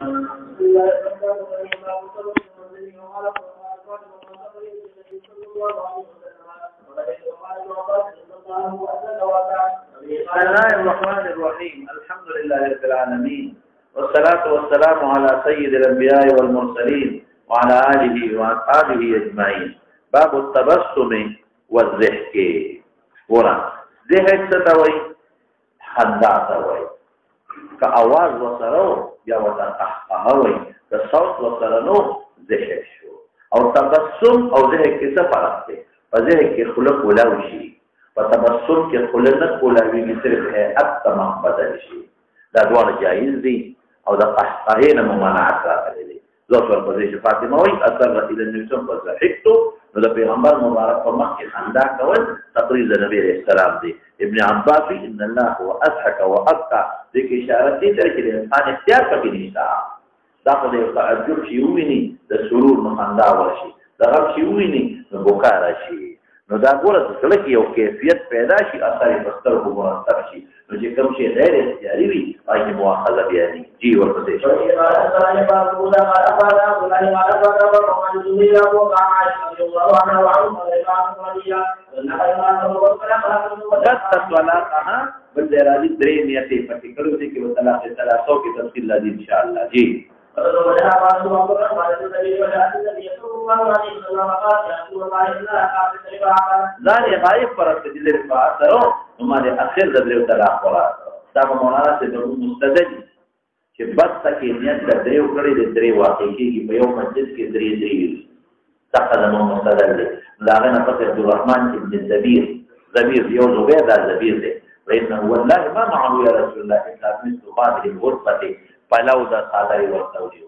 بسم الله الرحمن الرحيم. الحمد لله رب العالمين، والصلاة والسلام على سيد الأنبياء والمرسلين وعلى آله وأصحابه أجمعين. باب التبسم والضحك. ورا ضحك ستوي خندا توي كأواز وسرو يا وطن أحقهوي كصوت وسرنو ضحك شو أو تبسم أو ضحك كيسا فرقته فضحك خلق ولوشي فتبسم کې خلنه کولاوي کې صرف هيئت تمام بدل شي. دا ډول جایز دي او د قحقهې نه ممانعت راغلي دي. ذکر په دې چې فاطمه وایي اثر الى النبي فضحكت، نو د پیغمبر مبارک په مخ کې خندا کول تقریر د نبی عليه السلام دی. ابن عباس ان الله هو اضحك وابكى، دې کې اشاره دي چې انسان اختیار پکې نشته. دا په دې تعجب شي ویني د سرور نو خندا ورشي، دا غم شي ویني نو بوکا راشي. نو دا ګوره څه کې یو کیفیت پیدا شي، اثر بستر کو مرتب شي، نو چې کوم شي غیر اختیاري وي هغه مؤاخذه بیانې جی ورته شي. دست طلاقها بل راځي درې نیتې پکې کړو چې په طلاق ثلاثو کې تفصیل لازم ان شاء الله جی. ځان یې غایب پر تدلیل فاصلو هماره اخر د دریو طلاق ورا دا مولانا ته د مستدل چې بس تکي نیت د دریو کړي د درې واقع کېږي په یو مسجد کې درې دا قدمه مستدل دی. لاغه نه پته عبدالرحمن ابن زبیر یو زبیر دا زبیر دی وانه والله ما معه يا رسول الله الا مثل هذه الغرفه فلو دا صادر ورتوجي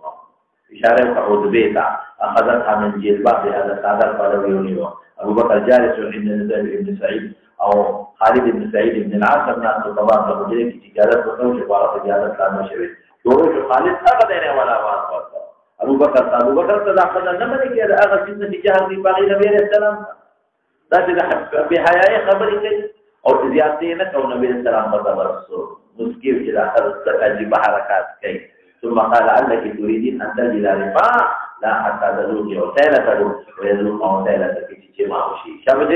اشاره عتبه تا اخذتها من جلباب هذا صادر فلو يونيو ابو بكر جالس عند نزل ابن سعيد او خالد بن سعيد بن العاص الناس طبعا مدير کی تجارت وکړو چې بارا تجارت کارونه شوی دوی خالد هغه دی ولا واس ابو بکر ته داخله نه مې کېده هغه چې جهاد دی باغی نبی عليه السلام دا چې به حیاي خبرې کوي او زیاتې نه کوي. نبی عليه السلام په تبسم مسکیو چې داخل تجربه حرکات کوي. ثم قال انك تريدين ان تجي الى رفاع لا حتى تذوقي وسيله ويذوق وسيله في ما هو شيء شبه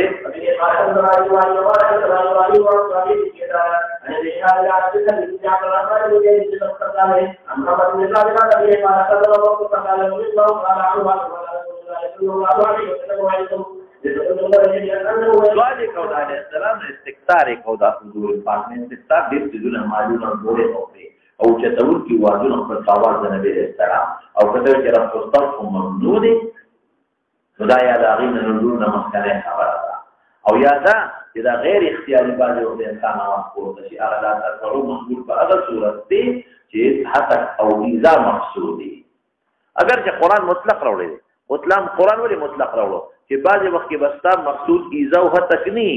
سوال کودا علیہ السلام استکثار کودا حضور پاک نے استکثار دې څه معلومه جوړه اوته او چې تور کی واجب پر تاواز د نبی اسلام او کله چې رسول الله ممنوع دي خدای دا غین نور نه مسکره خبره ده او یادا چې دا غیر اختیاري باندې او د انسان واقع شي هغه د تفرو مقبول په هغه صورت دی چې حتی او ایذا مقصود دي. اگر چې قران مطلق راوړي مطلق قران ولې مطلق راوړو چې بعض وخت کې بستا مقصود ایذا او تکنی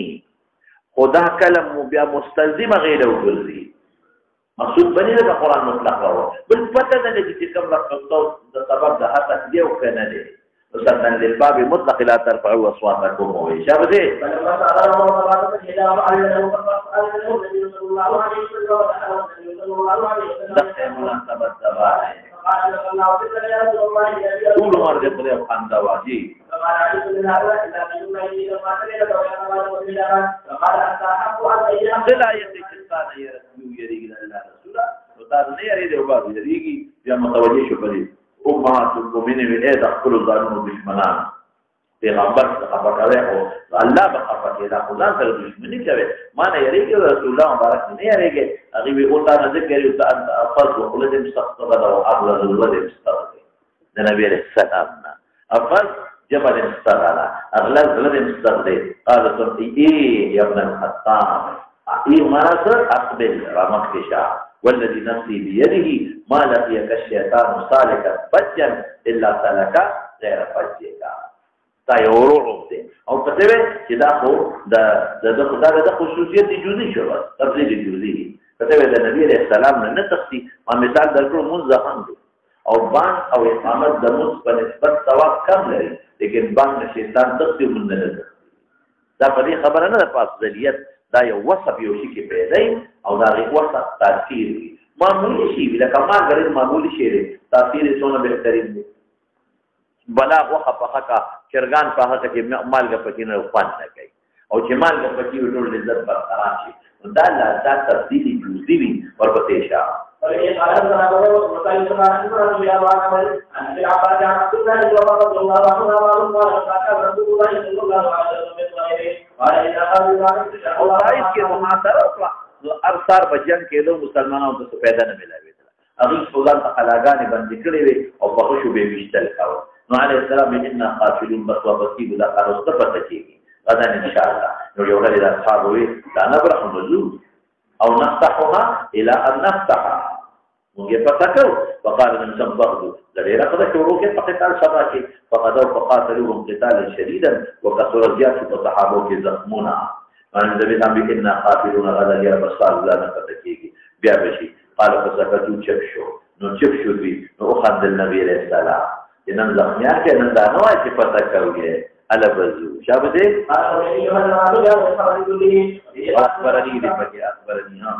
خدا کلم بیا مستلزم غیر او ګرځي مقصود بنی دا قرآن مطلق راوړ بل پته نه لګي چې کوم وخت د سبب د حق دی او کنه دی. وسنن للباب مطلق لا ترفعوا اصواتكم وشابه طول مرد خدای خندا واجی صلاحیت کستان یا رسول یریږي د الله رسول او تاسو نه یری دی او باندې یریږي بیا متوجه شو پرې امهات المؤمنین وی د خپل ځانونو دشمنان پیغمبر خبر راوي او الله به خبر کې دا خدای سره دشمنی کوي ما نه یریږي رسول الله مبارک نه یریږي هغه وی او تاسو ذکر یو تاسو افضل وقلت مستقبل او افضل الولد مستقبل د نبی عليه السلام افضل جبل مستقبل اغلى الولد مستقبل قال صدقي يا ابن الخطاب ايه مرض اقبل رمكشا والذي نفسي بيده ما لقيك الشيطان سالكا فجا الا سلك غير فجك تا یورو دې او پته وي چې دا خو د خصوصیت جزئی شو تفصیل جزئی پته وي د نبی عليه السلام نه تخصي ما مثال درکو منځه هم او بان او اقامت د موږ په نسبت ثواب کم لري لیکن بان شیطان تخصي مونږ نه دا په دې خبره نه ده په افضلیت دا یو وصف یو شي کې پیدا او دا غي وصف تاثیر معمولی شي لکه ما غړي معمولی شي دی تاثیر یې څونه بهترین دی بلا غوښه پخه کا چرګان پخه کا چې مالګه پکې نه خوند نه کوي او چې مالګه پکې وي ټول لذت برقرار شي دا دا تفصیلي جزئي وي ورپسې شه ارسار بجن کېدو مسلمانانو ته پیدا نه ملاوي هغه څنګه ته خلاګانې باندې کړې وي او په خوشو به وشتل کاوه نو عليه السلام ان قاتلون بسوابتي بلا قرص پته کېږي غدا ان شاء الله نو یو غړي د اصحاب وي دا نبرح النزول او نفتحها الى ان نفتحها موږ پته کوو وقال من سبقوا لدينا قد شروع کې قتال سبا کې فقدوا فقاتلوهم قتالا شديدا وكثر زيادة الصحابه کې زخمونه ان ذبي ان قاتلون غدا يا بصار لا نفتكيږي بیا بشي قال فسكتوا چپشو نو چپشو دوی نو خد النبي عليه السلام نن زخمیان کې نن دا نو چې پته کوي الا بزو شابه دې اخبرني دې پکې اخبرني ها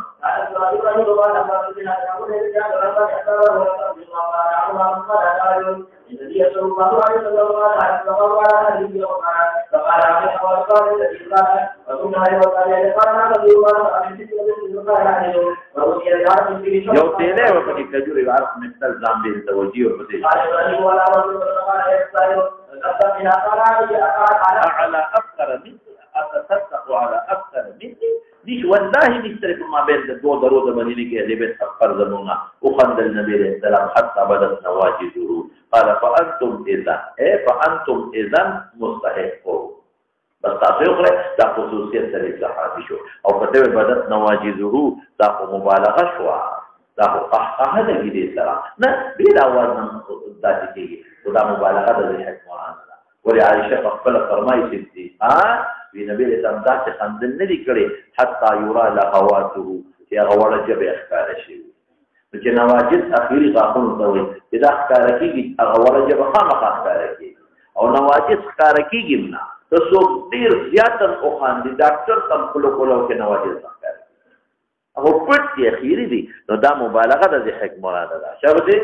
یو تیلې وکړي کجوري عارف مثل ځامبي توجيه ورته على أفقر مني أتصدق على أفقر مني ليش والله نشترك ما بين الدو درود مدينة اللي بين أفقر زمونا وخند النبي عليه السلام حتى بدت نواجذه قال فأنتم إذا مستحقون بس تاسو غره دا خصوصیت سره صحابي شو او کته بدت نواجذه دا مبالغه شو دا قهقه ده دې سره نه بلا आवाज نه داتې کیږي دا مبالغه ده حکمان ولې عائشه خپل فرمایي چې وی نبی له تم داسې خندل نه دي کړي حتی یرا لهواته چې غوړه جبه ښکار شي چې نواجذ اخیری غاخون ته وي دا ښکار کیږي غوړه جبه خامخا ښکار کیږي او نواجذ ښکار کیږي نه تاسو ډیر زیات او خاندي ډاکټر تم کولو کې نواجذ ښکار او پټ دی اخیری دی نو دا مبالغه د حق مراد ده شابه دې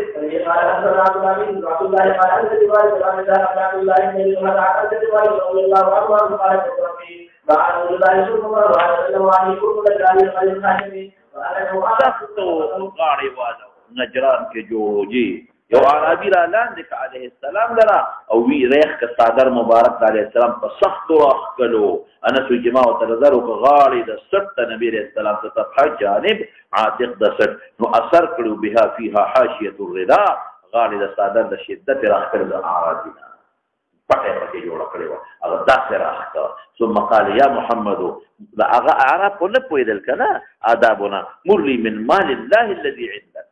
نجران کې جوړو جی یو عربي را لاندې عليه السلام لرا او وی ریخ کا صادر مبارک عليه السلام په سخت راخ کلو انا تو جماعه تنظرو غاړي د سټ نبی عليه السلام ته په جانب عاتق د سټ نو اثر کړو بها فيها حاشيه الرضا غاړي د صادر د شدت راخ کړو د اعراض پټه جوړ کړو هغه داسې راخ ثم قال يا محمد لا هغه عرب نه پویدل کنه آدابنا مرلي من مال الله الذي عندك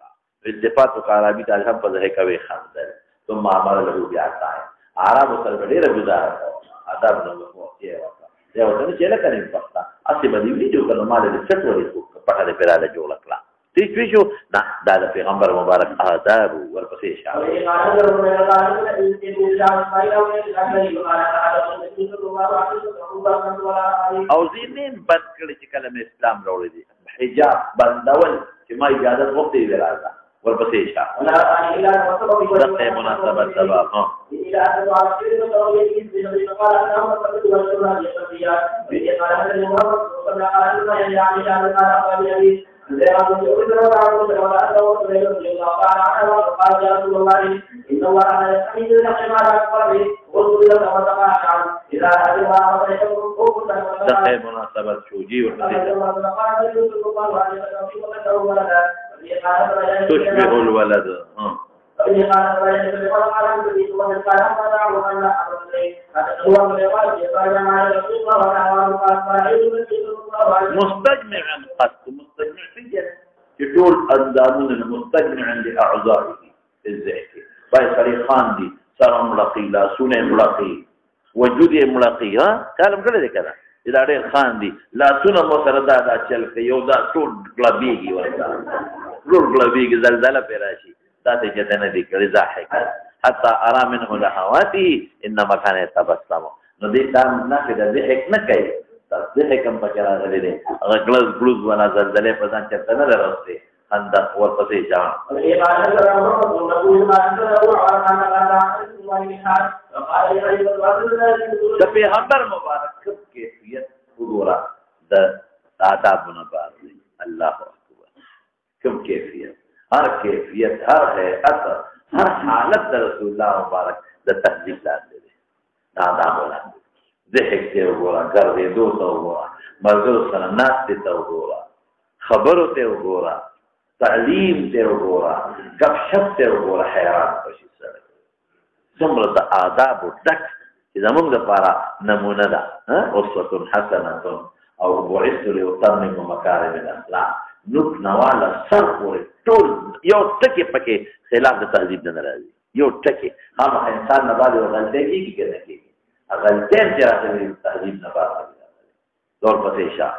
التفات عربي تعالی هم په ځای کوي خندل ثم امر له بیا تای عرب سره ډیره جدا ادب نو وکړي یو څه چې له کړي پختا اسی باندې ویډیو کله مال دې څټ ورې کو پټه دې پیراله جوړ کړه دې شو دا د پیغمبر مبارک آداب ورپسې شامل او زینین بند کړي چې کلمه اسلام راوړي دي حجاب بندول چې ما اجازه وخت یې راځه ورپسې شاه دغه مناسبت سبب دغه مناسبت شو جی ورپسې تشبه الولد مستجمعا قد مستجمع في جنة تقول أندامون مستجمعا لأعضائه الزهكي باي صريخان دي سر ملقي لا سنة ملقي وجود ملقي كلام كده كده دا ډېر خان دي لاسونه مو سره دا چل کوي یو دا ټول غلبيږي ورته ټول غلبيږي زلزلہ پې راشي دا ته چته نه دي کړي ضاحک حتی ارى منه لهواته انما كان يتبسم نو دې دا نه کې د ضحک نه کوي ضحک هم پکې راغلی دی هغه ګلز بلوز ولا زلزلې په ځان چرته نه راوستي خندق ورپسې جام د پیغمبر مبارک کوم کیفیت وګوره د آدابونه باندې الله اکبر کوم کیفیت هر کیفیت هر هيئت هر حالت د رسول الله مبارک د تهذیب لاندې دی د آداب لاندې ضحک ته وګوره ګرځېدو ته وګوره ملګرو سره ناستې ته وګوره خبرو ته وګوره تعلیم ته وګوره ګپ شپ ته وګوره حیران بشي سره څومره د آدابو ډک چې زموږ دپاره نمونه ده اسوة حسنة او بعثت لأتمم مکارم الاخلاق نوک نواله سر پورې ټول یو ټکي پکې خلاف د تهذیب نه راځي یو ټکي هغه انسان نه باندې غلطي کیږي که نه کیږي غلطي چې راځي تهذیب نه باندې دور پسې شاه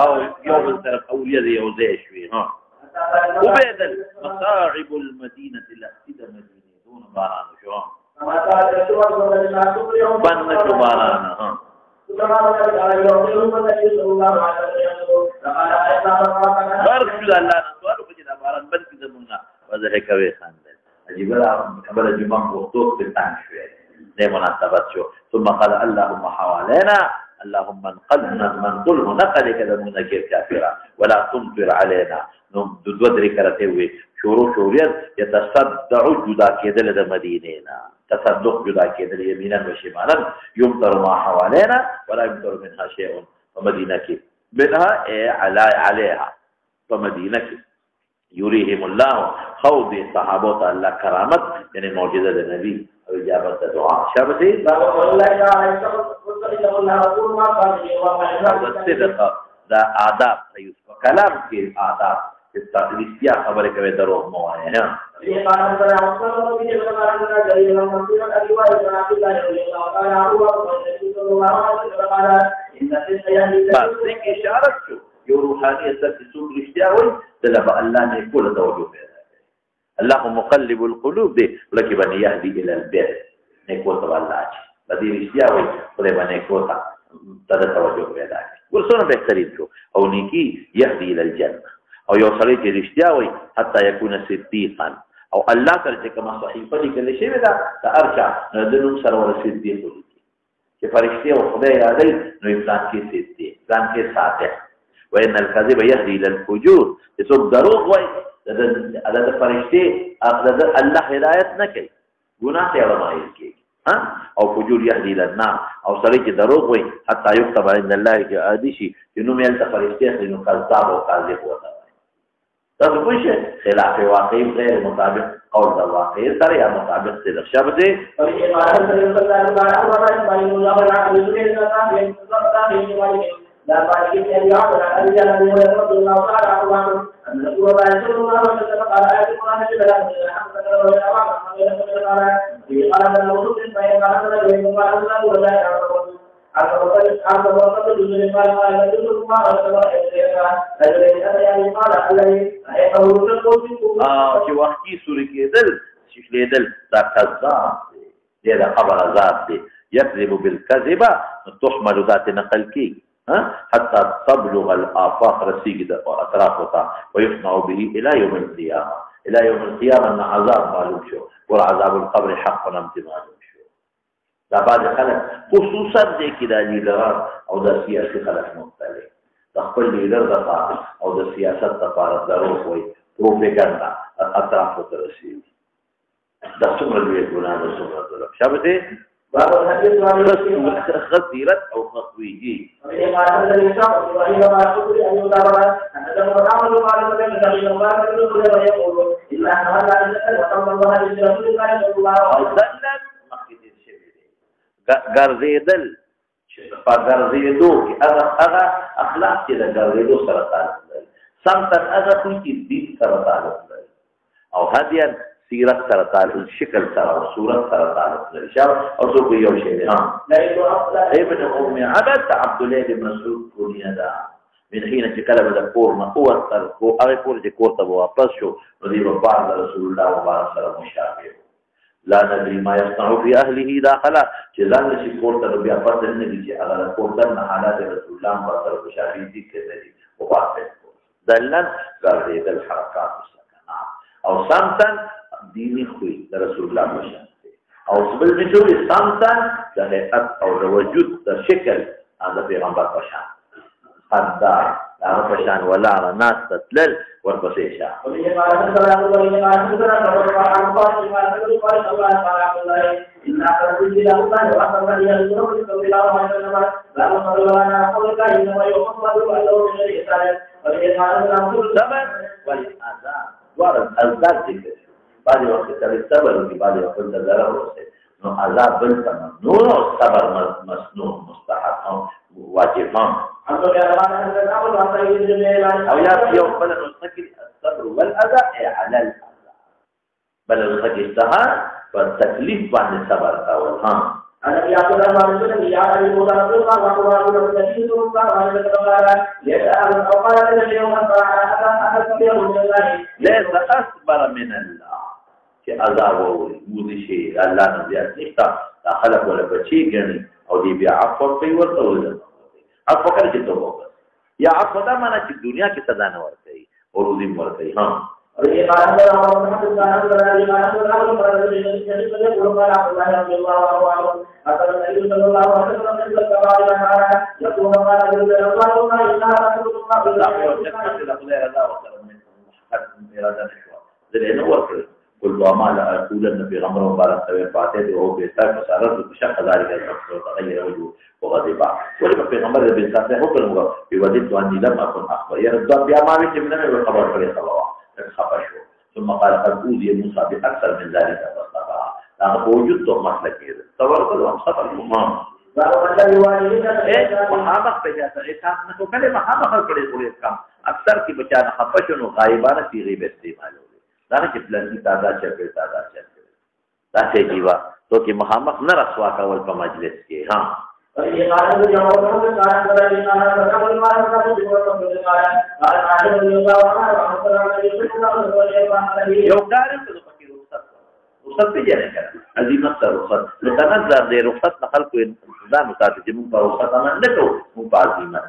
او یو بل طرف اولیاء دی یو ځای شوي وبدل مصاعب المدينة الأخيدة مدينة دون باران شو بن شو باران بارك شو الله نسوالو بجنا باران بن كده منا وزه کوي خاندل عجيب خبر جمع وقتوك بتان شوي ده مناسبت شو ثم قال اللهم حوالينا اللهم انقله نقل كذا منكر كافرا ولا تمطر علينا دودري كرتوي شوريا يتصدع جدا كيدل د مدينينا تصدق جدا كيدل يمينا وشمالا يمطر ما حوالينا ولا يمطر منها شيء فمدينك منها عليها فمدينك يريهم الله خوض صحابه الله كرامت يعني معجزه النبي او اجابت دعاء شابتي صدق دا آداب يوسف كلام کے آداب استقلالية خبرك بدروه موانع بس ذيك إشارة شو يو روحانية تسوق الاشتياوي تلبى الله نقول توجه بها الله مقلب القلوب دي لكن بني يهدي إلى البر نقول تبى الله بدي الاشتياوي تلبى نقول تدا توجه بها ورسونا بهترين شو أو نيكي يهدي إلى الجنة او یو سړی چې رښتیا وایي حتی یکون صدیقا او الله سره چې کومه صحیفه لیکل شوې ده د هر چا نو د نوم سره ور صدیق ولیکي چې فرښتې او خدای یادوي نو پلان کې صدیق پلان کې صادق وان الكذب يهدي الى الفجور چې څوک دروغ وایي د فرښتې الله هدایت نه کوي ګناه ته ورمایل کېږي او فجور يهدي الى النار او سړی چې دروغ وایي حتی یكتب عند الله کې عادي شي چې نوم یې د فرښتې نو کذاب او کاذب وته تاسو کوم شي خلاف واقعي غیر مطابق قول د واقعي سره یا مطابق صدق شابه لا بعد كده يعود على الرجال الذين يرضون الله تعالى عنهم ان رسول الله صلى الله عليه وسلم قال ايات القران لا چې وختي سوري کېدل شکلېدل دا کذاب دی دا خبر ذات دی يكذب بالكذبه تحمل ذات نقل کی حتى تبلغ الآفاق رسيق أطرافها ويصنع به إلى يوم القيامة إلى يوم القيامة أن عذاب معلوم شو والعذاب القبر حق نمت معلوم شو لا بعد خلق خصوصا دي كده ليدران أو ده سياسي خلق مختلف تخبر ليدر دفع أو ده سياسة تفارت دروح وي بروباغندا أطرافه ترسيق ده سمر الويقونا ده سمر الظلم شابته خطيرت او خطويجي ګرځیدل په ګرځیدو کې هغه اخلاق چې د ګرځیدو سره تعلق لري سمتن هغه چې دین سره تعلق لري او هدیان سیرت سره تعلق شکل سره او صورت سره تعلق لري او څوک یو شی دی ابن ام عبد عبد الله بن مسعود کونیه ده من حين چې کله به د کور نه ووتل هغې پورې چې کور ته به واپس شو نو دوی به بار د رسول الله مبارک سره مشابه لا ندري ما يصنع في اهله داخله چې ځان شي کور ته بیا پته نه دي چې هغه کور ته حالات رسول الله مبارک سره مشابه دي کړي دي او واپس دلن ګرځي د حرکات سکنات او سمتن دینی خوی د رسول الله مشابه او سبل میشوي سمتن د هيئت او د وجود د شکل د پیغمبر پشان قدار هغه پشان ولا ناس تتلل ورپسې شه صبر والأذان ورد أذان ذكر بعد وقت الصبر وبعد وقت الضرر نو عذاب بل ممنوع صبر مسنون مستحب واجب او يا يوم بل نستكل الصبر والأذى على الأذى بل نستكل السهر والتكليف بعد الصبر أولها أنا يقول الله سبحانه وتعالى المدرب وقوله الذي ليس أصبر من الله چې عذاب وودي شي الله نه زیات نشته دا خلق ولا بچي ګڼي او دی بیا عفو کوي ورته وځي عفو کوي چې توبه یا عفو دا معنی چې دنیا کې سزا نه ورکړي او روزي ورکړي ها قل وما لا أقولن في غمر مبارك فاتته وهو بيساك فسأرد بشق ذلك الشخص وتغير وجهه وغضبا ولما في غمر بيساك حكم بوددت أني لم أكن أخبر يرد بأمامك من أمر الخبر فلي صلوات خفشوا ثم قال قد أوذي موسى بأكثر من ذلك فاصطفى لأنه وجدته مسلك تورط لهم صبر الأمام محامق بجاتا إيسان نكو كلي محامق القريب قريب كام أكثر کی بچانا خفشن وغائبانا في غيب استعماله دا چې پلاني تعداد چرګ دا څه جیوا تو کې محمد نه رسوا کول په مجلس کې ها یو کار څه پکې رخصت به جره کړه عظیمت رخصت لتنظر دې رخصت نقل کو انتظام ساتي چې موږ په رخصت باندې نه کوو موږ په عظیمت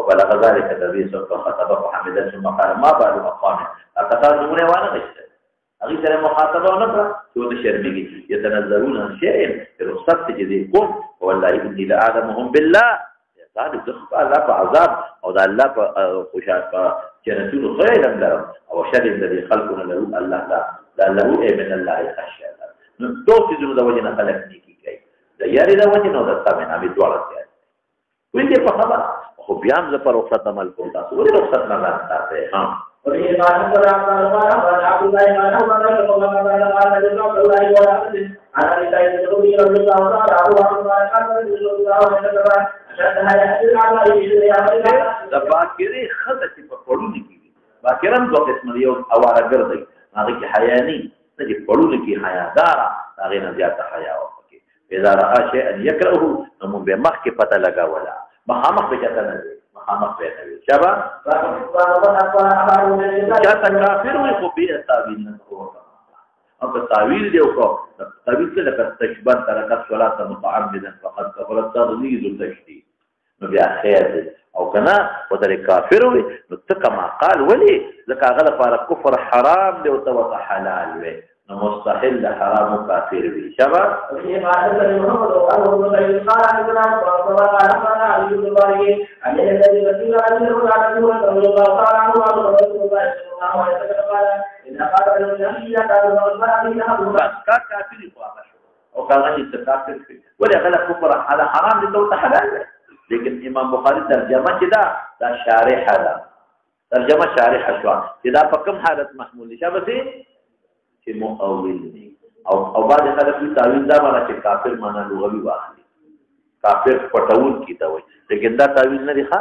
وبلغ ذلك النبي صلى الله عليه وسلم خطبه محمد ثم قال ما بال اقام اقطار نمونه وانا غشته اغي سره مخاطبه ونقرا شو تشرمي يتنزلون عن شيء رخصت جديكم والله اني لاعلمهم بالله ذلك ذخب الله عذاب او الله خوشات جنتون خير لهم او شر الذي خلقنا له الله لا له من الله خشيه تو تزور د وجه نه خلقني کی کوي د یاري د وجه نه د تامن امي دوړه وي دې په خبره خو بیا هم زه په رخصت عمل کوم تاسو ولې رخصت نه راځئ ها د باکرې ښځه چې په پړوني کې وي باکره هم دوه قسمه یو اوارهګر دی هغې کې حیا نه وي څه چې پړوني کې حیاداره هغې نه زیاته حیا وه پکې اذا رأى شيئا يكرهه نو موږ به مخکې پته لګوله مخامخ به چاته نه وي مخامخ به نه وي شبه چاته کافر وي خو بې تاویل نه کوو او که تاویل دی وکړو تاویل څه لکه تشبه ترک الصلاة متعمدا فقد كفر تغلیظ التشدید نو بیا خیر دی او که نه ودرې کافر وي نو ته کما قال ولې ځکه هغه لپاره کفر حرام دی او ته ورته حلال وي مستحل حرام کافر وی شبا او کاغذ کافر ولی غلا کفر على حرام دي تو حلال لیکن امام بخاری ترجمه کدا دا شارح ده ترجمه شارح شو دا په کوم حالت محمول شبه سي چې مؤول دي او بعد خلک په تعویل دا باندې چې کافر معنا لغوي واخلي کافر پټول کیدا وي لیکن دا تعویل نه دی ښه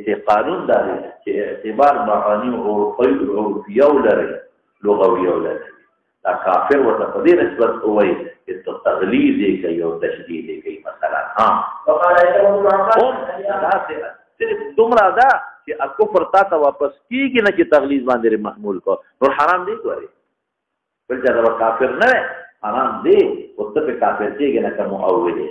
په قانون دا دی چې اعتبار معانی او عرفي او لغوي ولري دا کافر ورته په دې نسبت وایي چې تغلیظ کوي او تشدید کوي مثلا ها وقال صرف دومره ده چې کفر تا ته واپس کېږي نه چې تغلیظ باندې محمول کو نور حرام دی ګورې بل چا ته کافر نه حرام دی او ته په کافر کېږي نه که مؤول دی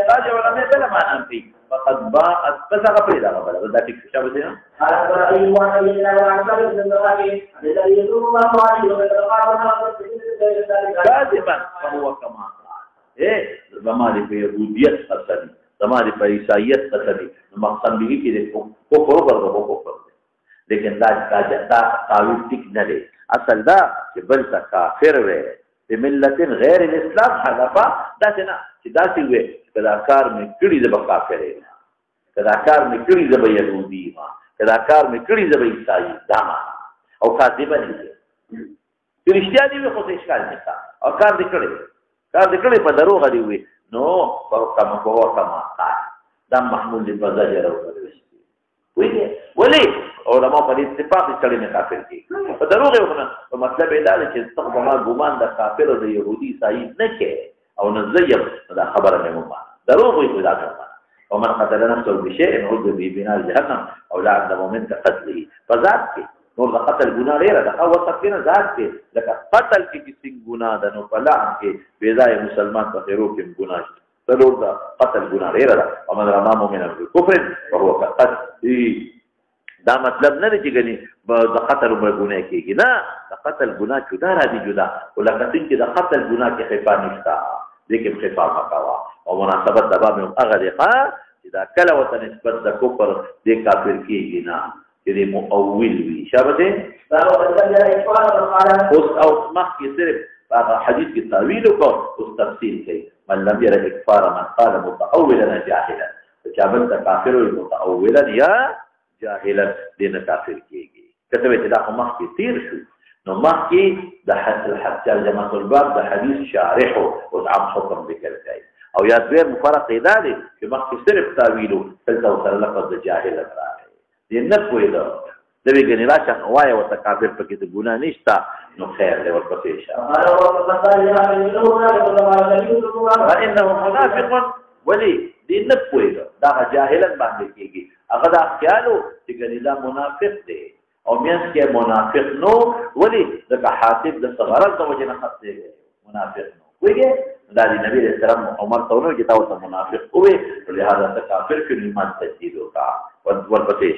راجع علماء بلا معنى فيه فقد باءت بس غفري لا غفر ده فيك شو بده كاذبا فهو كما قال ايه زمانه في يهوديت قصدي زمانه في عيسائيت قصدي مقصد به کې کفر ورغو لیکن دا تعویض ټیک نه دی اصل دا چې بل تا کافر وي د ملت غیر الاسلام حلفا دا څنګه چې دا څه وي کدا کار مې کړی د کافر یم کدا کار مې کړی د يهودي ما کدا کار مې کړی د عیسائی دما او کاذب نه دي رښتیا دی خو څه اشکال نشته او کار دې کړی په دروغ دی وي نو په کما دا محمول للبزاجر او ولی علماء په اتفاق سره نه کافر دي په دروغ یو نه په مطلب دا چې څنګه ما ګومان د کافر او د يهودي صحیح نه کې او نه زيب دا خبره نه مو دروغ وي دا کومه ومن قتل نفسه بشيء عذب به بنار جهنم او لعن مؤمن كقتله فذات کې نور د قتل ګناه لري دا او تفکر ذات کې لکه قتل کې څنګه ګناه ده نو فلعن کې بيځای مسلمان په خیرو کې ګناه ضرور دا قتل ګناه لري ومن رمى مؤمنا بالكفر فهو كقتل دا مطلب نه دی چې غني د قتل عمر ګناه کېږي نه د قتل ګناه جدا راځي جدا ولکه څنګه چې د قتل ګناه کې خفا نشته لیکن خفا مکوا او مناسبت د باب هغه دی چې دا کله وته نسبت د کفر د کافر کېږي نه چې د مؤول وي شابه اوس او مخکې صرف هغه حدیث کې تعویل او اوس تفصیل کوي من لم ير اكفار من قال متأولا جاهلا فجابت کافر او متأولا یا جاهلا دین کافر کېږي کته چې دا مخ کې تیر شو نو مخ کې د حتی جماعت الباب د حدیث شارح او عام حکم ذکر کوي او یا دوی مفرق دی چې مخ کې صرف تعویل او تل لفظ د جاهل راغی دین نه کوي دا د ویګنی راشه وای او کافر پکې د ګناه نشته نو خیر دی ورپسې انه منافق ولی دین نه کوي دا جاهلا باندې کېږي هغه دا خیالو چې ګنې دا منافق دی او میانس کې منافق نو ولی د حاسب د صغرت د وجه نه خط دی منافق نو ویږي دا د نبی رسول الله عمر ته نو چې تاسو منافق وې لہذا ته کافر کې ایمان تجدید وکا ورپسې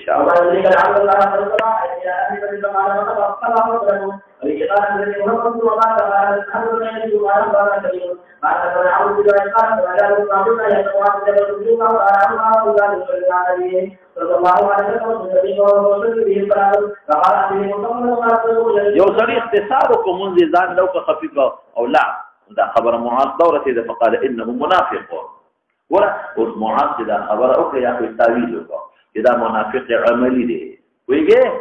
یو سړي اختصار کو منځ ځان لو که خفيف او لا دا خبر معاذ دورته ده فقال انه منافق ورا اوس معاذ دا خبر او یا په تعویل وکړه چې دا منافق عملی دی ویګه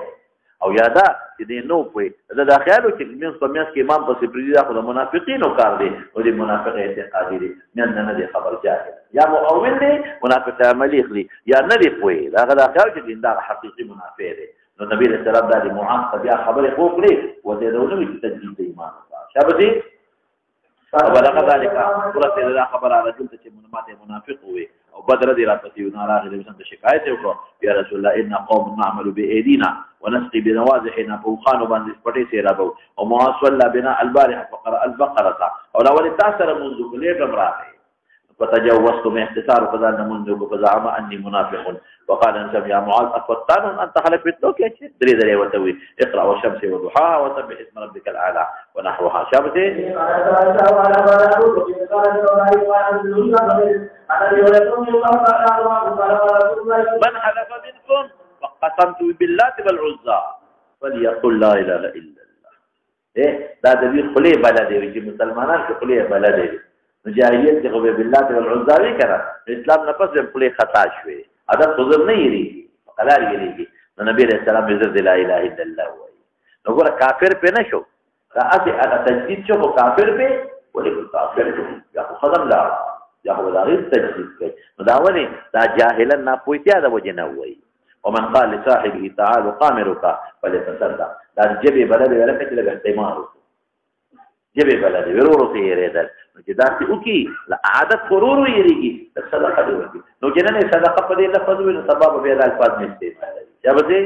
او یادا چې دې نو کوي دا د خیالو چې موږ په میاس کې امام په سپریدي دا خو د منافقینو کار دی او د منافق اعتقادي دی نه دی خبر جاهل یا مؤول دی منافق عملی خلی یا نه دی کوي دا د خیال چې دا حقيقي منافق دی نو نبی رسول الله د معاذ بیا خبره خو کړې و دې دونه چې تجدید ایمان شابه وبلغ ذلك ورته دا خبر راځي چې مونږه منافق وي او بدر دي راځي نو راغلي د شکایت وکړو یا رسول الله ان قوم نعمل بايدينا ونسقي بنواضحنا فوقان باندې پټي سي راغو او مواصل بنا البارح فقرا البقره او اول تاثر منذ كل راغي فتجاوزت من اختصار فذا منذ فزعم اني منافق وقال انت يا معاذ افتان انت خلفت لك دري دري وتوي اقرا والشمس وضحاها وسبح اسم ربك الاعلى ونحوها شابته من حلف منكم فقسمت بالله والعزى فليقل لا اله الا الله دا د دې خلی بلد دی چې مسلمانان کې خلی بلد دی مجاهدیت کې خو به بالله والعزى وکړه اسلام نه پس خلی خطا شوی ادب حضور نه یری قلار یریږي نو نبی رسول الله عزت لا اله الا الله وای نو ګور کافر په نشو دا اته هغه تجدید شو کافر په ولې کافر یا خدام لا یا خو دا غیر تجدید کوي نو دا ولې دا جاهلا ناپوهتیا د وجې نه وایي ومن قال لصاحبه تعال قامرك فليتصدق دا جبې بلدې ولکه چې لږ استعمال وکړو جبې بلدې ورورو ته یېرېدل نو چې داسې وکړي عادت ورورو یېرېږي د صدقه دې وکړي نو چې نن صدقه په دې لفظ وي نو سبا به بیا دا الفاظ نه استعمالوي چا به دې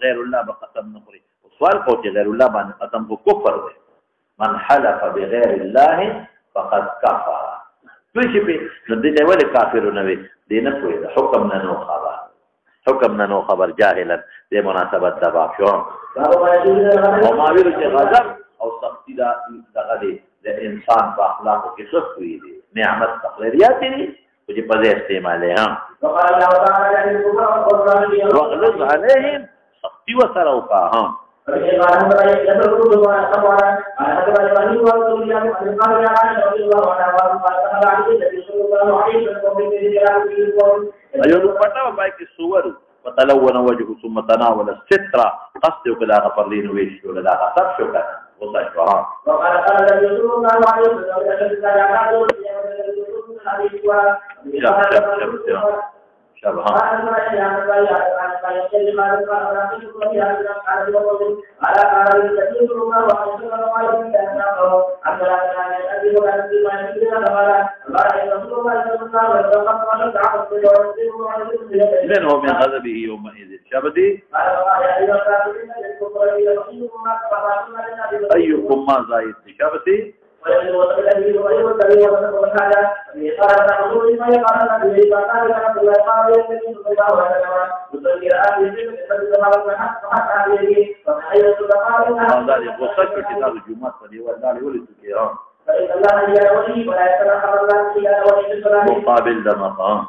غیر الله به قسم نه خوري سوال کو چې غیر الله باندې قسم کو کفر دی من حلف بغیر الله فقد كفر توشي په دې نه ولې کافر نه وي دې نه کوي حکم نه نو خبر حکم نه نو خبر جاهلا دې مناسبت د باب شو او ما ویل چې غضب او سختی دا دغه دې د انسان په اخلاقو کې څه کوي دي نعمت تقریریات دي چې په دې استعمال ها وغلظ عليهم سختی وسره وکا ها ايو پټاو پای کې سور وتلون وجهه ثم تناول الستر قصد وكذا غفر لي نويش ولا غفر شو كان والله شوها وقال رسول الله عليه وسلم شبها منه من غضبه يومئذ شبدي أيكم ما زايد شبدي مقابل ده مقام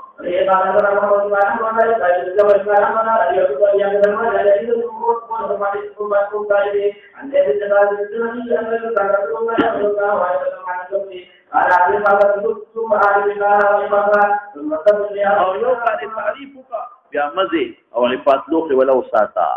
بیا مزه او لپاتلوخ ولو ساتا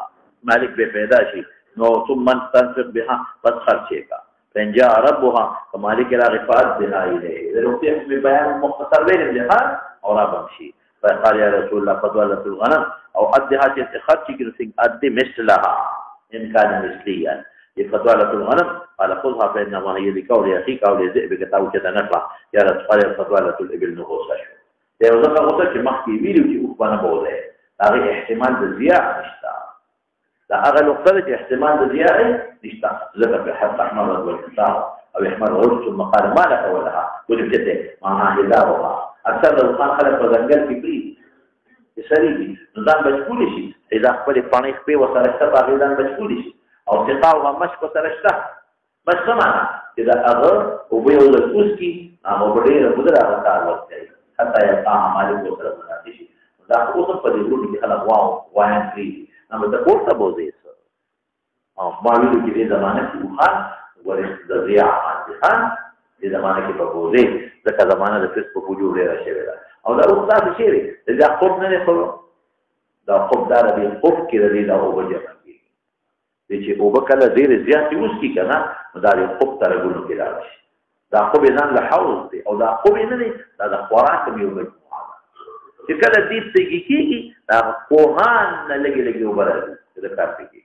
مالک به پیدا شي نو ثم تنفق بها پس خرچه کا فنجا ربها فمالك لا غفات بها اليه ذلك في بيان مختصر بين الجهاد اور ابشي فقال يا رسول الله فضلت الغنم او ادها خرچ کی رسing اد مثلها ان كان مثليا فضلت الغنم قال خذها فانما هي لقول اخيك او لذئب كتاو كذا نفع يا رسول الله فضلت الابل نغوصه دا یو ځکه غوته چې مخکې ویلو چې اوس باندې بوله دا احتمال د زیات نشته دا هغه نقطه چې احتمال د زیات نشته ځکه په حق احمد والكتاب او احمد ورث ثم قال ما لك ولها وجدته معها هداوها اکثر د خان خلک په ځنګل کې پری سړي دي نو دا مشغول شي اذا خپل پانی په وسره شته هغه دا مشغول شي او ثقه او مشق سره شته بس سمانه چې دا هغه او به ول اوس کی هغه ډېر بدر هغه کار وکړي حتى يقع مالك وسره مناسبي دا اوس په دې ورو کې خلک وایي کړی نو دا ورته بوزي او ما ویلو چې د زمانه کې وخان ورته د ضیاع خان د زمانه کې په بوزي ځکه زمانه د فیسبوک وجود لري شوی دا او دا اوس تاسو شي دا خوب نه خو دا خوب دار دی خوب کې لري دا وجه کوي چې او بکله ډیر زیات اوس کی کنه دا خوب تر ګونو کې راځي دا خوب ځان له حوض دی او دا خوب نه دی دا د خوراک یو مجموعه چې کله دې څنګه کیږي دا کوهان نه لګي وبرل دا کار کوي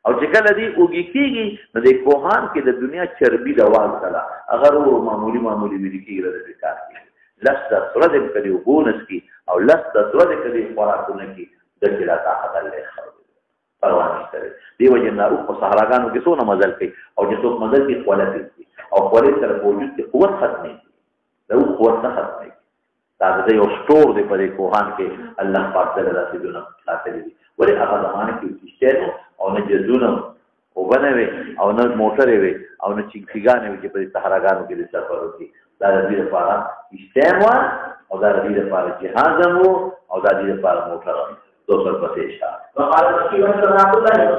او چې کله دې اوږي کیږي نو د کوهان کې د دنیا چربي د واز کلا اگر ورو معمولی ویل کیږي د کار کوي لست سره دې کړي وګونس کی او لست سره دې کړي خوراکونه کی د کلا طاقت الله خبر پروا نشته دیو جن او په صحراګانو کې څونه مزل کوي او چې څوک مزل کوي خپل او خپل سره وجود کې قوت ختمي دا قوت نه ختمي دا د یو سٹور دی په کوهان کې الله پاک تعالی رسولونه ساتلي دي ولې هغه زمانه کې کیشته او نه جزونه او بنوي او نه موټرې وي او نه چیګانې وي چې په صحراګانو کې د سفر وکړي دا د دې لپاره کیشته او دا د دې لپاره جهاز او دا د دې لپاره موټر دوسر پسې شاه وقال رسول الله صلى الله عليه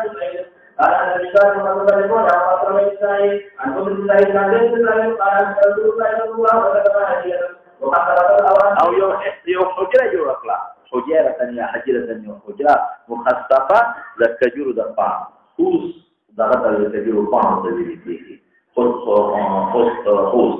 وسلم قال أنا الإنسان محمد بن عبد الله الإسرائيل عن قبل الله تعالى الإسرائيل قال أن رسول الله صلى الله عليه وسلم هديه وقد الأوان أو يو حجرة جوړ کړه حجرة یا حجرة یو حجرة مخصصه د کجورو د پام خوص دغه د کجورو پام د دې خوص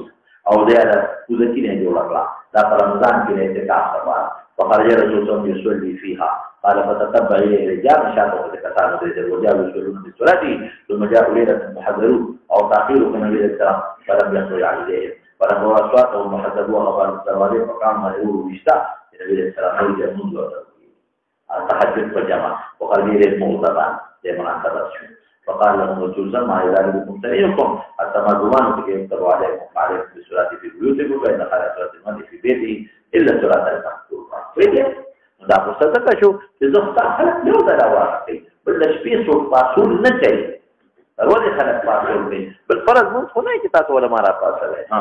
او دا کوزه کې نه جوړ کړه دا په رمضان کې اعتکاف لپاره فخرج رسول الله يصلي فيها قال فتتبع إليه رجال شاطئ كتاب ذي وجاء يصلون بالصلاة ثم جاءوا ليلة فحذروا أو تأخيروا من النبي السلام فلم يخرج عليهم فلما أصواتهم وحسبوها وقالوا السلام فقام يقول مشتاق النبي السلام يرجع منذ تحدث وجمع وقال لي المغضبان لمناسبة فقال لهم رسول الله ما إذا لكم سنيكم حتى ما ضمانوا كي يمتروا عليكم وعليكم بالصلاة في بيوتكم فإن خلال صلاة المرء في بيته إلا صلاة المكتوبة دا څه څه شو چې زه خلک یو ځای راوړم بل د شپې څوک پاسول نه کوي ورته خلک پاسول کوي بل فرض مونږ خو نه چې تاسو ولا مارا پاسوي ها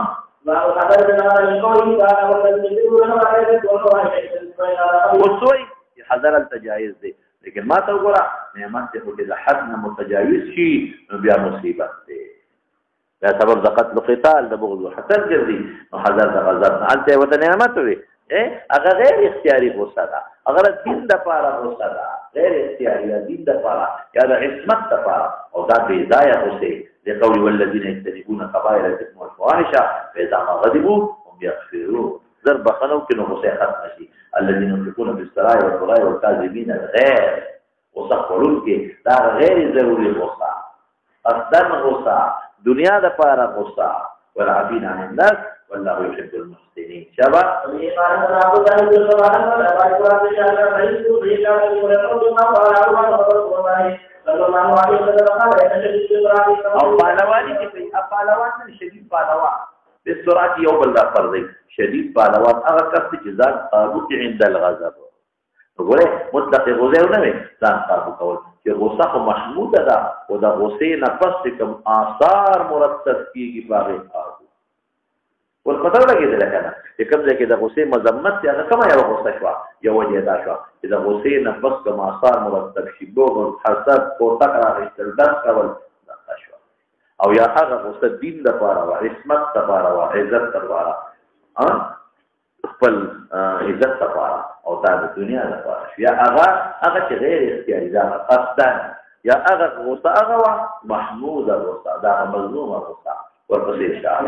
وصوي حذر التجاوز دي لیکن ما ته وګوره نعمت ته کې د حد نه متجاوز شي نو بیا مصیبت دی دا سبب د قتل قتال د بغض حسد ګرځي نو حذر د غضب نه حالته وته نعمت وي اگر غیر اختیاری غصه ده اگر دین د پاره غصه ده غیر اختیاری یا دین د پاره یا د عصمت د پاره او دا بے ځای غصه د قول والذین یجتنبون کبائر الاثم والفواحش فاذا ما غضبوا هم يغفرون ضرب خلو کنه غصه ختم شي الذين ينفقون بالسراء والضراء والكاظمين الغيظ وصفرون کې دا غیر ضروری غصه اصلا غصه دنیا د پاره غصه والعافين عن الناس والله يحب المحسنين شباب او پهلوانی کې په پهلوان شدید پهلوان د سرعت یو بل دا فرض دی شدید پهلوان هغه کس چې ځان قابو عند الغضب وګوره مطلق غوزه نه وي ځان قابو کول چې غوسه خو محموده ده او د غوسې نه پس کوم آثار مرتب کیږي باغې والقطر لګیدل کنه چې کوم ځای کې د غصې مذمت یا کومه یو غصه شو یو وجه دا شو چې د غصې نه بس کوم آثار مرتب شي بغض حسد او تکرار استرداد کول دا شو او یا هغه غصه دین د لپاره او عصمت لپاره او عزت لپاره خپل عزت لپاره او دا د دنیا لپاره یا هغه چې غیر اختیاري دا قصدن یا هغه غصه هغه محمود غصه دا مظلوم غصه ورپسې شاه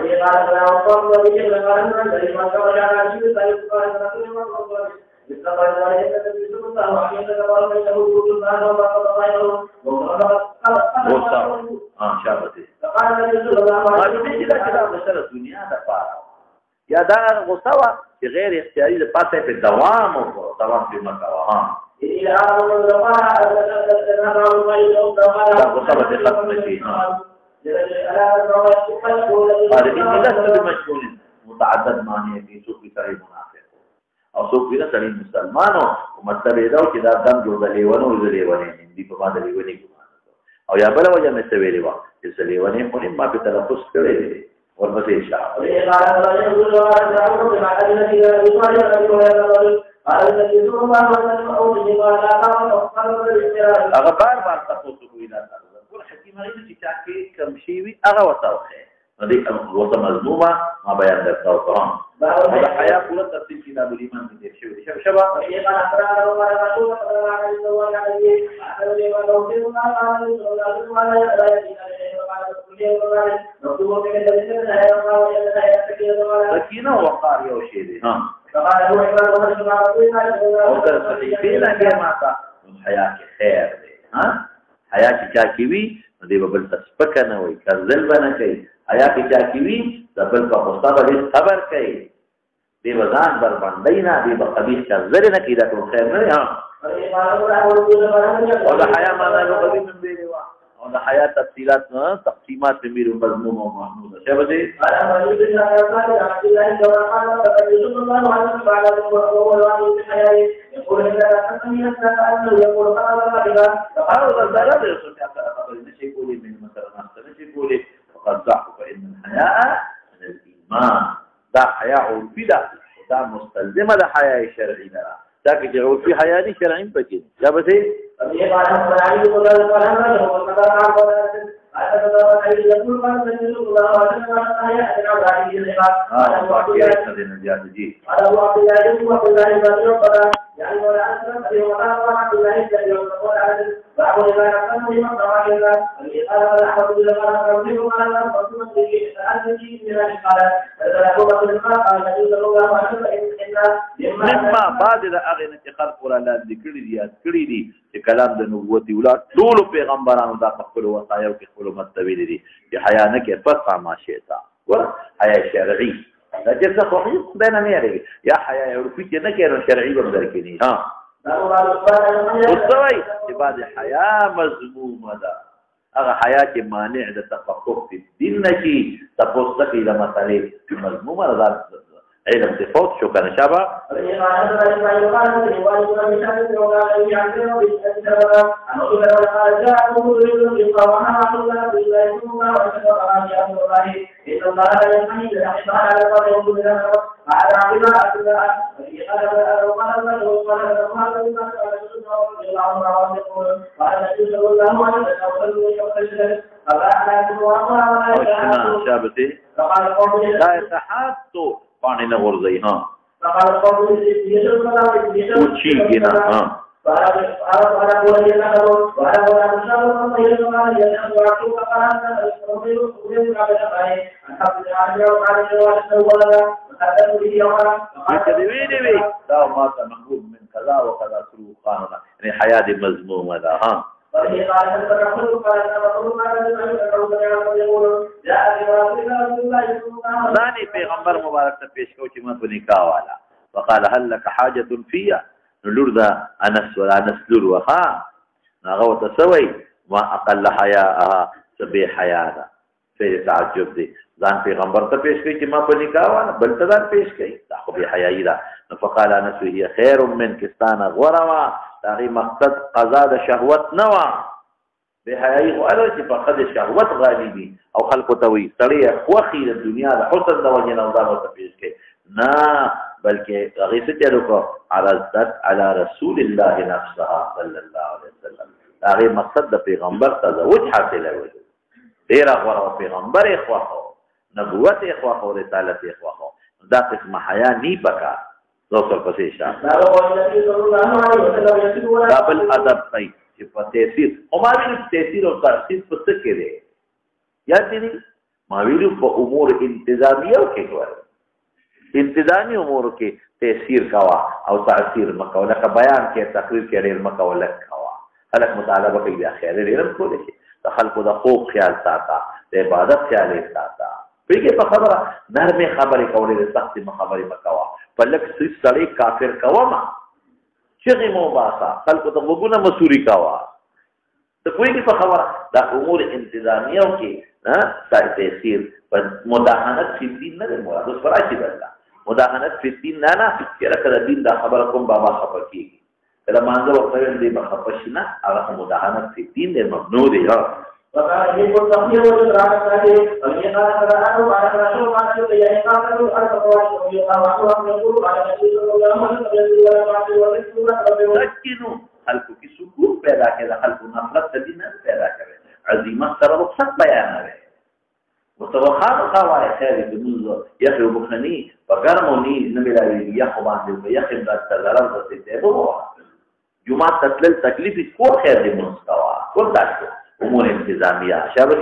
یا دا غصه وا چې غیر اختیاري د پاسه په دوام او دوام په مکوا ها دا غصه به ختم شي متعدد معنی کې څوک سره منافق او څوک ویل سره مسلمانو او مطلب دا چې دا دم جوړ لیوانو زلیوانې دي په باندې لیوانې او یا بل وجه مې څه ویلې و چې زلیوانې په ما په تلفظ کړې ورپسې شاه هغه بار تاسو کوی دا حکیم هغه چې چا کې کم شي وي هغه وتاوخه نو دې وته مظلومه ما بیان درته وکړم دا حیا پوره تفصیل کتاب الایمان کې شوی شبا سکینه وقار یو شی دی ها او تر صحیفه نه کې ماته حیا کې خیر دی ها حیا چې چا کې وي نو دی بل تسپک نه وي کذل نه کوي حیا کې چا کې وي د بل په مستقبل خبر کوي دی وزن بر باندې نه دی په قبیح کذل نه کوي دا ټول خیر نه او د حیا معنا نو قبیح من دی او د حیا تفصيلات تقسیمات میر مضمون او محمود شه بده وقد ضعف فإن الحياء من الإيمان دا حياء الفدا دا مستلزمة دا حياء الشرعي لها تاكي جعول في حياء شرعي بكين جابته ये बात हमारी को बोला वाला ना जो पता ना बोला आता तो आई यकुल बात नहीं जो बोला वाला है इतना गाड़ी ये बात हां बाकी है दिन ज्यादा जी अरे वो आप जाए तो आप जाए बात पता यानी वाला अरे वाला वाला तो नहीं चाहिए वो आज बाबू ने कहा मुझे मत दवाएगा ये सारा अलहमदुलिल्लाह का करने को माना बस मत देखिए आज की मेरा निकाला अगर आपको बात करना नहीं करूंगा मानो مما بعد د هغه نه چې خلق ولا ذکر دي کړی دي چې کلام د نبوت ولا ټول پیغمبرانو دا خپل وصایو کې خپل متویل دي چې حیا نه کې پس ما شیتا ور حیا شرعي دا چې څه خو خدای نه لري یا حیا یو چې نه کې شرعي به درکې نه ها وصوي چې بعد حیا مذمومه ده هغه حیا چې مانع د تفقه په دین نشي تاسو ته د مسالې مذمومه ده علم صفات شو كان شبه لا يتحاتوا पानी न और गई हाँ ऊंची की ना हाँ حياة مذمومة ها ثاني پیغمبر مبارک ته پیش کو چې ما په نکاح والا وقال هل لك حاجه فيها نلور دا انس ولا نسلور وها هغه وتسوي ما اقل حياءها سبي حياء في تعجب دي ځان پیغمبر ته پیش کوي چې ما په نکاح والا بل ته ځان پیش کوي دا خو به حیاي ده فقال انس هي خير من كستان غرما داغي مقصد قضا د شهوت نوا به حیاي خو اله چې فقد شهوت غالبي او خلق توي سړی خوخي د دنیا د حسن د وجه نه ځان ته پیش کوي نه بلکې هغه څه چلو کو عرضت على رسول الله نفسها صلى الله عليه وسلم هغه مقصد د پیغمبر تزوج حاصله وي ډیر غوړو پیغمبر اخواخو نبوت اخواخو رسالت اخواخو دا قسم حیا نی پکا دوسر پسې شه دا بل ادب کوي چې په تفسیر او ما ویل تفسیر او تفسیر په څه کې دی یا دې ما ویل په امور انتظامیه کې کوي انتظامی امور کې تفسیر کوا او تاثیر مکوله کا بیان کې تقریر کې ډېر مکوله کوا خلک مطالبه کوي بیا خیر ډېر کول شي د خلکو د خوب خیال ساته د عبادت خیال ساته پیګه په خبره نرمه خبرې کولې د سخت خبرې مکوا په لک سړی کافر کوا ما چې مو باسا خلکو ته وګونه مسوري کوا ته کوئی په خبره د امور انتظامیه کې ها تاثیر په مداهنت فی دین نه مراد اوس فراشي ده مداهنت فی دین نه چې راکړه دین دا خبره کوم بابا خبر کیږي کله مانځه وخت دې بخښنه هغه مداهنت فی دین نه ممنوع دی ها وقال يقول تقدير وجرات هذه والإقامة فلعنه وعلى رسول الله صلى الله عليه وسلم الفتوى ويقام يقول على النبي صلى الله عليه وسلم سكنوا خلق کی سکون پیدا کړه خلق نفرت دین پیدا کړه عظیمت سره رخصت بیان لري متوخان قواعد خیر د موضوع یخو بخنی بګرمونی نمبرای یخو باندې یخم د ضرر څه دی وو جمعه تسلل تکلیف کو خیر د مستوا کو داشته امور انتظامیه شابه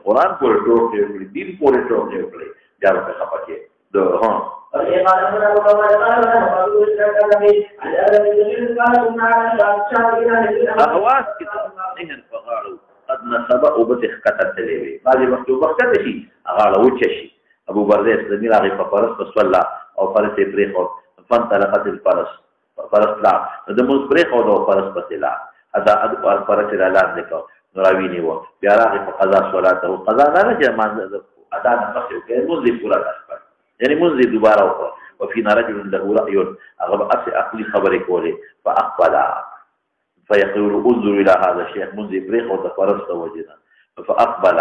قرآن پورې ټوکې وکړي دین پورې ټوکې وکړي دا په خپه کې وهي قال أن أبو بكر قال له وأبو بكر النبي عن أبي بكر قال كنا على شعب إلى أهواس كده نهن فغاړو قد نسب او بتخ کتل تلوي بعضی وخت وخت شي غاړه وچشي ابو برده اسلامي راغی په فرس وصلا او فرس پرې خو فن طلقت الفرس فرس لا د موږ پرې خو د فرس پسلا ادا اد فرس اعلان وکړ نوراویني وو بیا راغی په قضا صلات او قضا نه چې مانځ ادا نه پسې کې موږ دې پورا کړ یعنی موږ دې دوباره وکړ وفينا رجل له رأي أغلب أصلي خبري كولي فأقبل فيقول انظر إلى هذا الشيخ منذ بريخ وتفرست وجنا فأقبل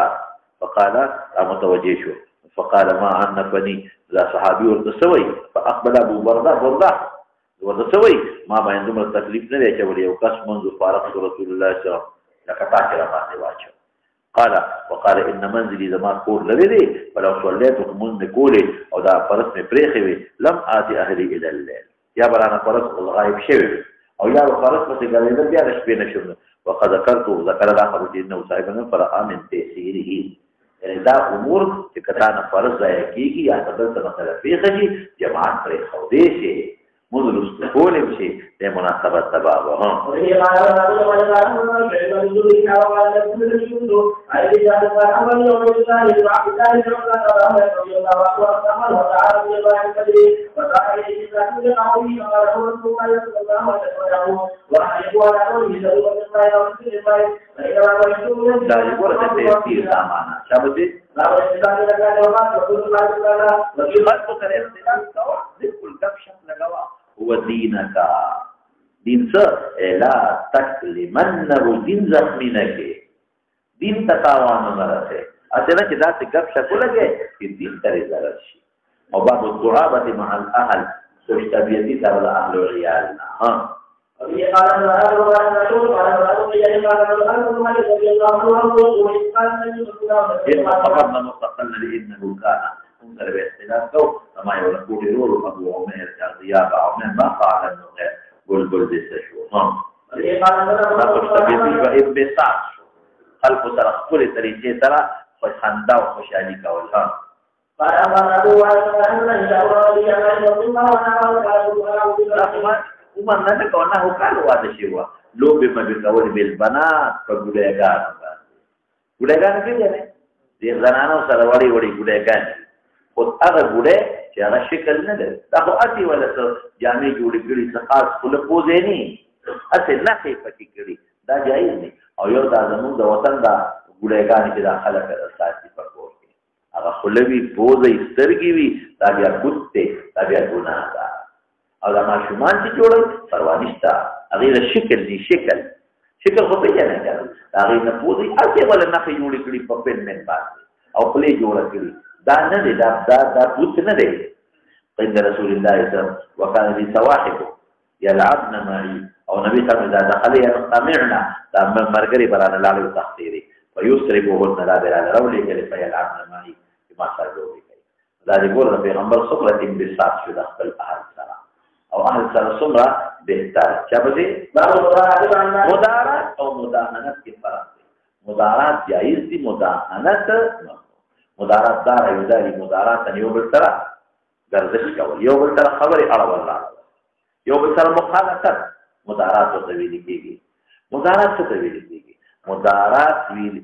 فقال متوجه فقال ما عنفني لا صحابي ورتسوي فأقبل أبو برده ورتسوي ما عندهم التكليف نريك ولي وقاس منذ فارقت رسول الله صلى الله عليه وسلم لكتاك لما نواجه قال وقال إن منزلي زمان كور لدي فلو صليت من كولي أو دا فرس من بريخي لم آتي أهلي إلى الليل يا برانا فرس الغايب شوي او یا فرض پسې غلېدل بیا د شپې نشم وقد ذكر الاخر انه صاحبنا فرا من تيسيره یعنی دا امور چې کله نه فرض ځای کېږي یا تبدل مثلا پیښه جماعت پرې خو دې شي مدرس کولم شي د مناسبت سبب ها ودينك دين لا تكلمنه دين زخمينك دين تتاوان مرسه اصلا چې دا څه غب شکو لګي چې دین ته ضرر شي او بعض الضرابه مع الاهل خوش طبيعتي تبع اهل العيال ها فقدنا مستقلنا لانه كان منكر باختلاف كما يقول يقول ابو عمير ضياء عمير ما قال انه بلبل دي شو ها انبساط خلق سره خپل طریقې سره خوش خندا او خوشالي کول ها ومن نه کوونه هو کارو واده شي وا لوبه مې کول بل بنات په ګډهګان کې نه دي زنانو سره وړي ګډهګان خو هغه ګډه چې هغه شکل نه ده دا خو اتی ولا څه جامې جوړې کړي څه خاص خپل پوزې نه اته نه پکې کړي دا جایز نه او یو دا زموږ د وطن دا ګډهګان چې داخله کړه ساتي په کور کې هغه خلوی پوزې سترګې وي دا بیا ګوته دا بیا ګناه ده او دا ماشومان چې جوړل پروا نشته هغه د شکل خو په جنه کړل هغه نه پوزې اته ولا نه جوړې کړي په پن من باندې او خپل جوړ کړي دا نه دی دا پوت نه دی عند رسول الله صلی الله علیه وسلم وکانه دي سواحب يلعبن معي او نبی صلی الله علیه وسلم يقتمعنا دا مرګري برانه لاله تختيري فيسربهن لا بلا رولي كلي فيلعبن معي بما سرجوا بك دا دي ګور د پیغمبر صبر انبساط شو د خپل اهل سره او اهل سره څومره بهتر چا به مدارات او مداهنت کې فرق دی مدارات جایز دي مداهنت نه مدارات دار ایداری مدارات یو بل سره ګرځش کول یو بل سره خبرې اړول یو بل سره مخالفت مدارات ته ویل کېږي مدارات څه ته ویل کېږي مدارات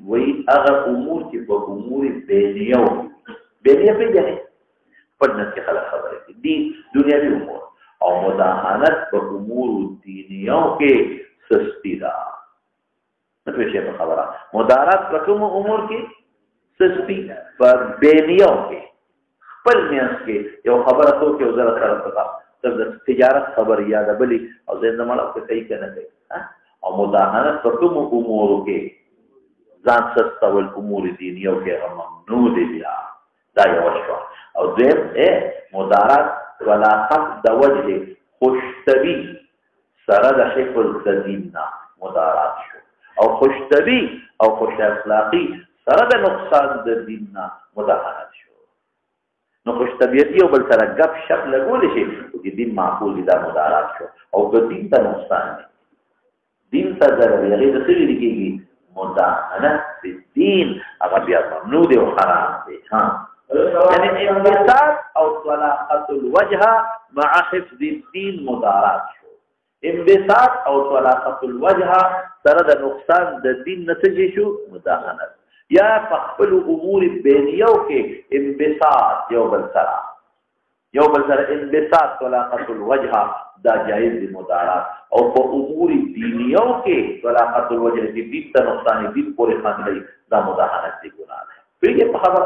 وی هغه امور چې په امور بینیو پیژنې په نس کې خلک خبرې دي دنیوي امور او مداهنت په امور دینیو کې سستی ده نو په خبره مدارات په کوم امور کې سستی پر بینیو کې خپل میاس کې یو خبره تو کې وزارت سره تر د تجارت خبر یاد بلی او زنده مال او کوي کنه کوي او مداهنت په کوم امور کې ځان سستول امور دینیو کې ممنوع دي بیا دا یو شو او زم مدارات ولا حق د وجه خوشتبی سره د حفظ د دیننا مدارات شو او خوشتبی او خوش اخلاقی سره د نقصان د دیننا مداهنت شو نو خوش طبیعتی او بل سره غب شپ لګول شي چې دین معقول دا مدارات شو او د دین ته نقصان دی دین ته ضرر یې د څه لري مداهنت د دین هغه بیا ممنوع دی او حرام دی ها یعنی انبساط او طلاقة الوجه مع حفظ الدين مدارات شو. انبساط او طلاقة الوجه سره د نقصان د دین نتیجه شو مداهنت یا فخفل امور بینیو کې انبساط یو بل سره انبساط طلاقة الوجه دا جائز دی مدارات او په امور دینیو کې طلاقة الوجه دی دین ته نقصان دین پورې خاندي دا مداهنت دی ګناه ده. پیږي په خبر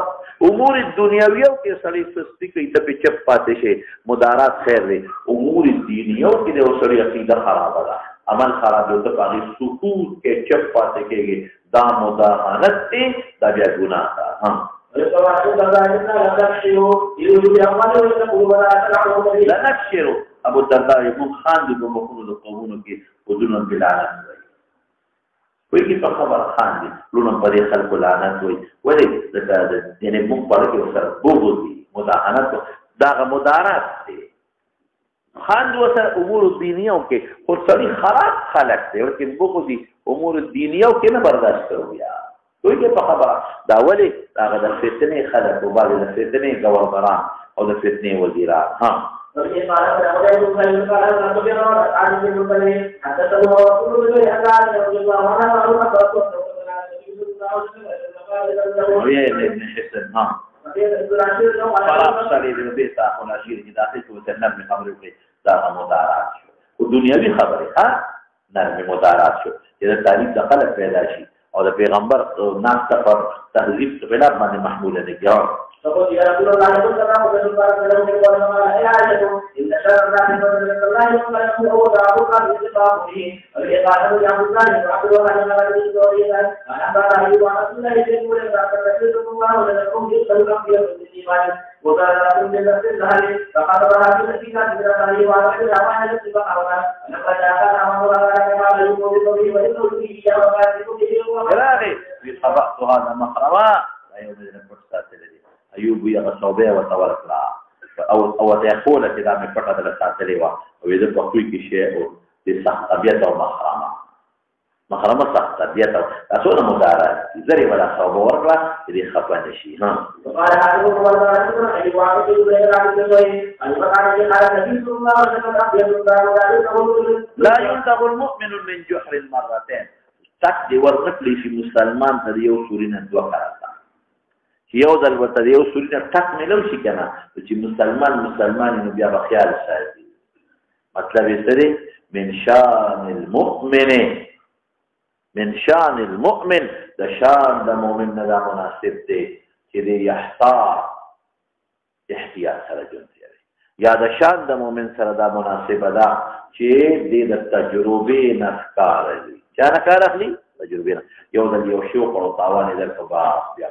امور دنیاویو کې سړی سستی کوي ته په چپ پاتې شي مدارات خیر دی. امور دینیو کې د سړی عقیده خراب ده عمل خراب دی ته په سکوت کې چپ پاتې کېږي دا مداهنت دی دا بیا ګناه ده. ها لنشر ابو الدرداء يقول خان دي بمخلوق القومون کې وذن بالعالم وي کی په خبر خان دي لونم په خلق لعنت وي ولې دا یعنی موږ په کې سره بوغو دي مداهنت دا مدارات دي خان دي سره امور دینیو کې خو سړي خراب خلق دي ورته بوغو دي امور دینیو کې نه برداشت کوي یا کوئی کې په خبره دا ولې دا د فتنې خلق او بعض د فتنې گورنران او د فتنې وزیران ها دنیاوی خبره ها نرمی مدارات شو چې تعریف د خلق پیدا شي او د پیغمبر ناس ته پر تهذیب خلاف باندې محموله نه کیږي. فقط يا رسول الله صلى الله عليه وسلم لا يعلم ان شر الناس من الله يقول هو دعوه بالاتفاق به الإقامة يا مسلم وعبد الله بن عبد الله أخبر أيوب عن رسول الله يقول إذا تكلم الله ولكم في قلبك في الإيمان وقال لكم بالنفس الظاهر فقد رأى في الكتاب من الله وعلى كل أعمال الاتفاق أولا لقد جاء أمر الله كما يقول به ويقول به يا وفاتكم به كراغي بخبأت هذا مخرما لا يوجد الفرصة الذي أيوب يغصوبه وتورك او تقول كده من فقط الاساسي وا وإذا بقول شيء لصح طبيعته مخرمه صح طبيعته اصلا مدارات زري ولا صوب ورقه اللي خفن شيء ها قال هذا هو الرسول اي واحد يقول لا ينتظر المؤمن من جحر مرتين تقدي ورقلي في مسلمان تديو سورين دوكرتا یو ځل ورته یو سوري ټک ملو شي کنه چې مسلمان نو بیا بخیال ساتي مطلب یې سره من شان المؤمن د شان د مؤمن نه مناسب دی چې دی احتیاط سره جون دی یا د شان د مؤمن سره دا مناسبه ده چې د تجربه نفکار دی چا نه کار اخلي تجربه یو ځل یو شو په تاوان درته بیا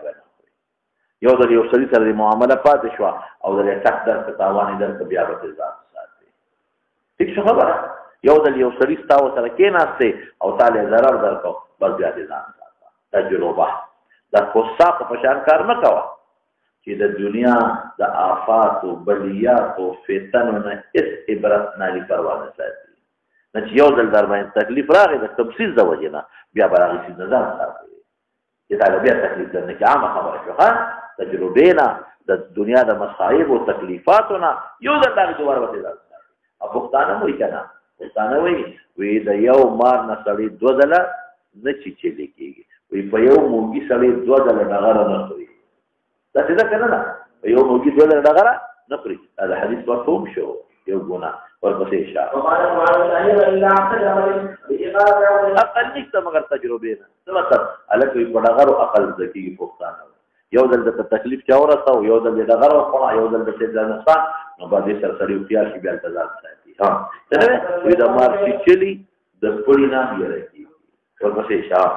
یو د یو سړي سره معامله پاتې شو او د ټک در په تاوان در بیا به ځان ساتي ټیک څه خبره یو د یو سړي ستاسو سره کېناسته او تعالی ضرر درکو بس بیا ځان ساته تجربه د کوڅه په شان کار نه کاوه چې د دنیا د آفات او بلیات او فتنو نه هیڅ عبرت نه لري پروا نه ساتي نه چې یو ځل در باندې تکلیف راغی د تبصیل د وجه نه بیا به راغی چې ځان ساتي چې دا بیا تکلیف نه کې عامه خبره شو ها تجربینا د دنیا د مصائب او تکلیفاتنا یو ځل دا دوباره وته ځي او بوختانه مو کنه بوختانه وی د یو مار نه سړی دوه ځله نه چي لیکيږي وی په یو موږي سړی دوه ځله دغه نه کوي دا څه کنه نه یو موږي دوه ځله دغه نه کوي دا حدیث مفهوم شو یو ګنا ورپسې شاه اقل نشته مگر تجربه نه څه مطلب الکه په دغه عقل ذکی بوختانه یو ځل د تکلیف چا ورسو یو ځل د غره خو یو ځل د څه نقصان نو باندې سر سړی خيار شي بیا تزال ساتي ها وی د مار چې چلی د پړی نه یری ورپسې شاه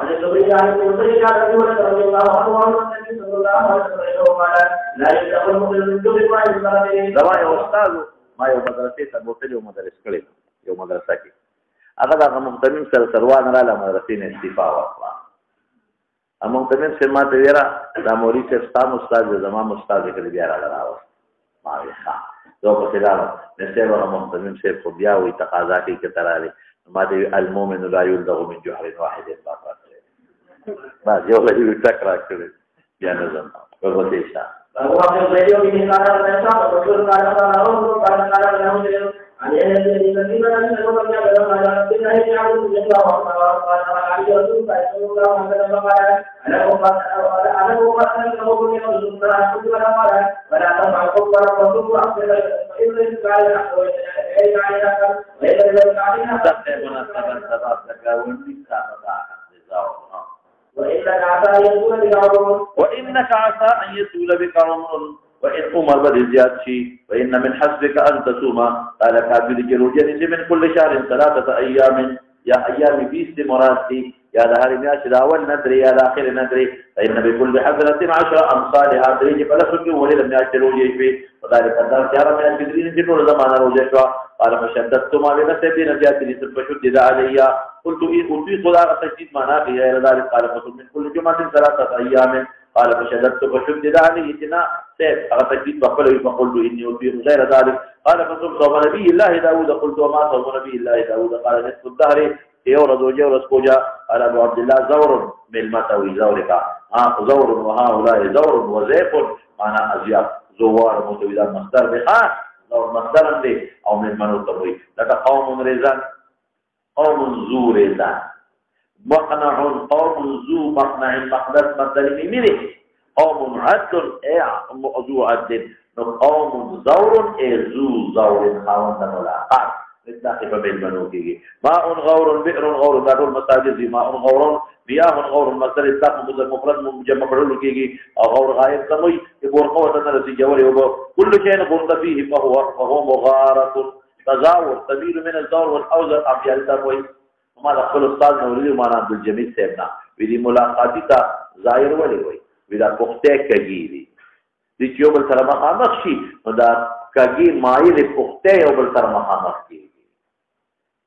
دا یو استاد ما یو مدرسې ته بوتلو مدرس کړی یو مدرسه کې هغه د محترم سره سروان را له مدرسې نه استعفا ورکړه امون تمن سے ماته ویرا دا موري چې ستاسو استاد زمام استاد کې بیا راغلاو ما وی ښا زه په کلام نسبه هغه محترم سے په بیا وی تقاضا کوي چې تراله ماته المؤمن لا يلدغ من جحر واحد فقط بس یو لږ ټکرا کړی بیا نه زما ورته ښه Lalu hasil beliau ini kadang mereka betul kadang kadang ada yang jadi dalam ada tidak yang menjadi orang itu saya sudah ada obat yang kemudian sudah pada aku وإنك عسى أن يزول بك عمر وإن عمر بدزيات شيء وإن من حسبك أن تصوم قال كافر جروجين من كل شهر 3 أيام يا أيام بيست مراتي يا دهر مياش أول ندري يا آخر ندري فإن بكل حسنة 10 أمثالها دريج فلا سكوا ولد مياش روجي في وذلك الدار شهر مياش بدرين جنور زمان روجي قال فشددت ما بين سيدي نجاتي لسب فشدد علي قلت خدا تشديد ما فيها إلى ذلك قال فصل من كل جمعة 3 أيام قال فشددت فشدد عليه اتنا سيف تشديد بقبله فقلت إني أطيق غير ذلك قال فصل صوم نبي الله داود قلت وما صوم نبي الله داود قال نصف الدهر يورد وجورد كوجا قال أبو عبد الله زور ملمتوي زورك زور وهؤلاء زور وزيف معنى أزياء زوار متويدا مصدر بخان زور مصدر دي أو من منوتوي لك قوم رزان قوم ذو رزان مقنع قوم ذو مقنع مقدس مصدر ميميري قوم عدل ذو عدل قوم زور ذو زور خاوند ملاقات للداخل بالمنوكي ماء غور بئر غور دار المساجد ماء غور مياه غور مصدر الساق مفرد مجمع مفعول كيجي غور غائب سمي يبور قوة نرسي جوري كل شيء غرد فيه فهو مغارة تزاور تميل من الزور والأوزر أبيال تقوي وما دخل الأستاذ نوري وما عبد الجميل سيبنا ودي ملاقاتي تا زائر ولي وي ودا بختك كجيلي دي يوم السلام خامخشي ودا كجي مايل بختك يوم السلام خامخشي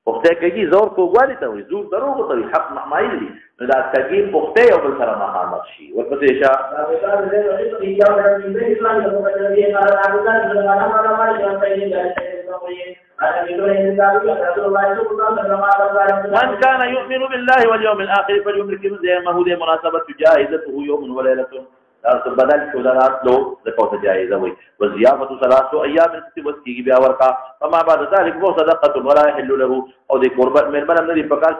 بختك كجي زور كوغالي توي زور دروغ توي حق مايل دي ودا كجي بختك يوم السلام خامخشي والبتيشا من كان يؤمن بالله واليوم الآخر فليملك ما هو مناسبة جائزته يوم وليلة بدل شذرات له زكوة جائزة وي وزيافة 3 أيام تبسكي بأورقا فما بعد ذلك هو صدقة ولا يحل له أو ذي قربة من المنام الذي فقال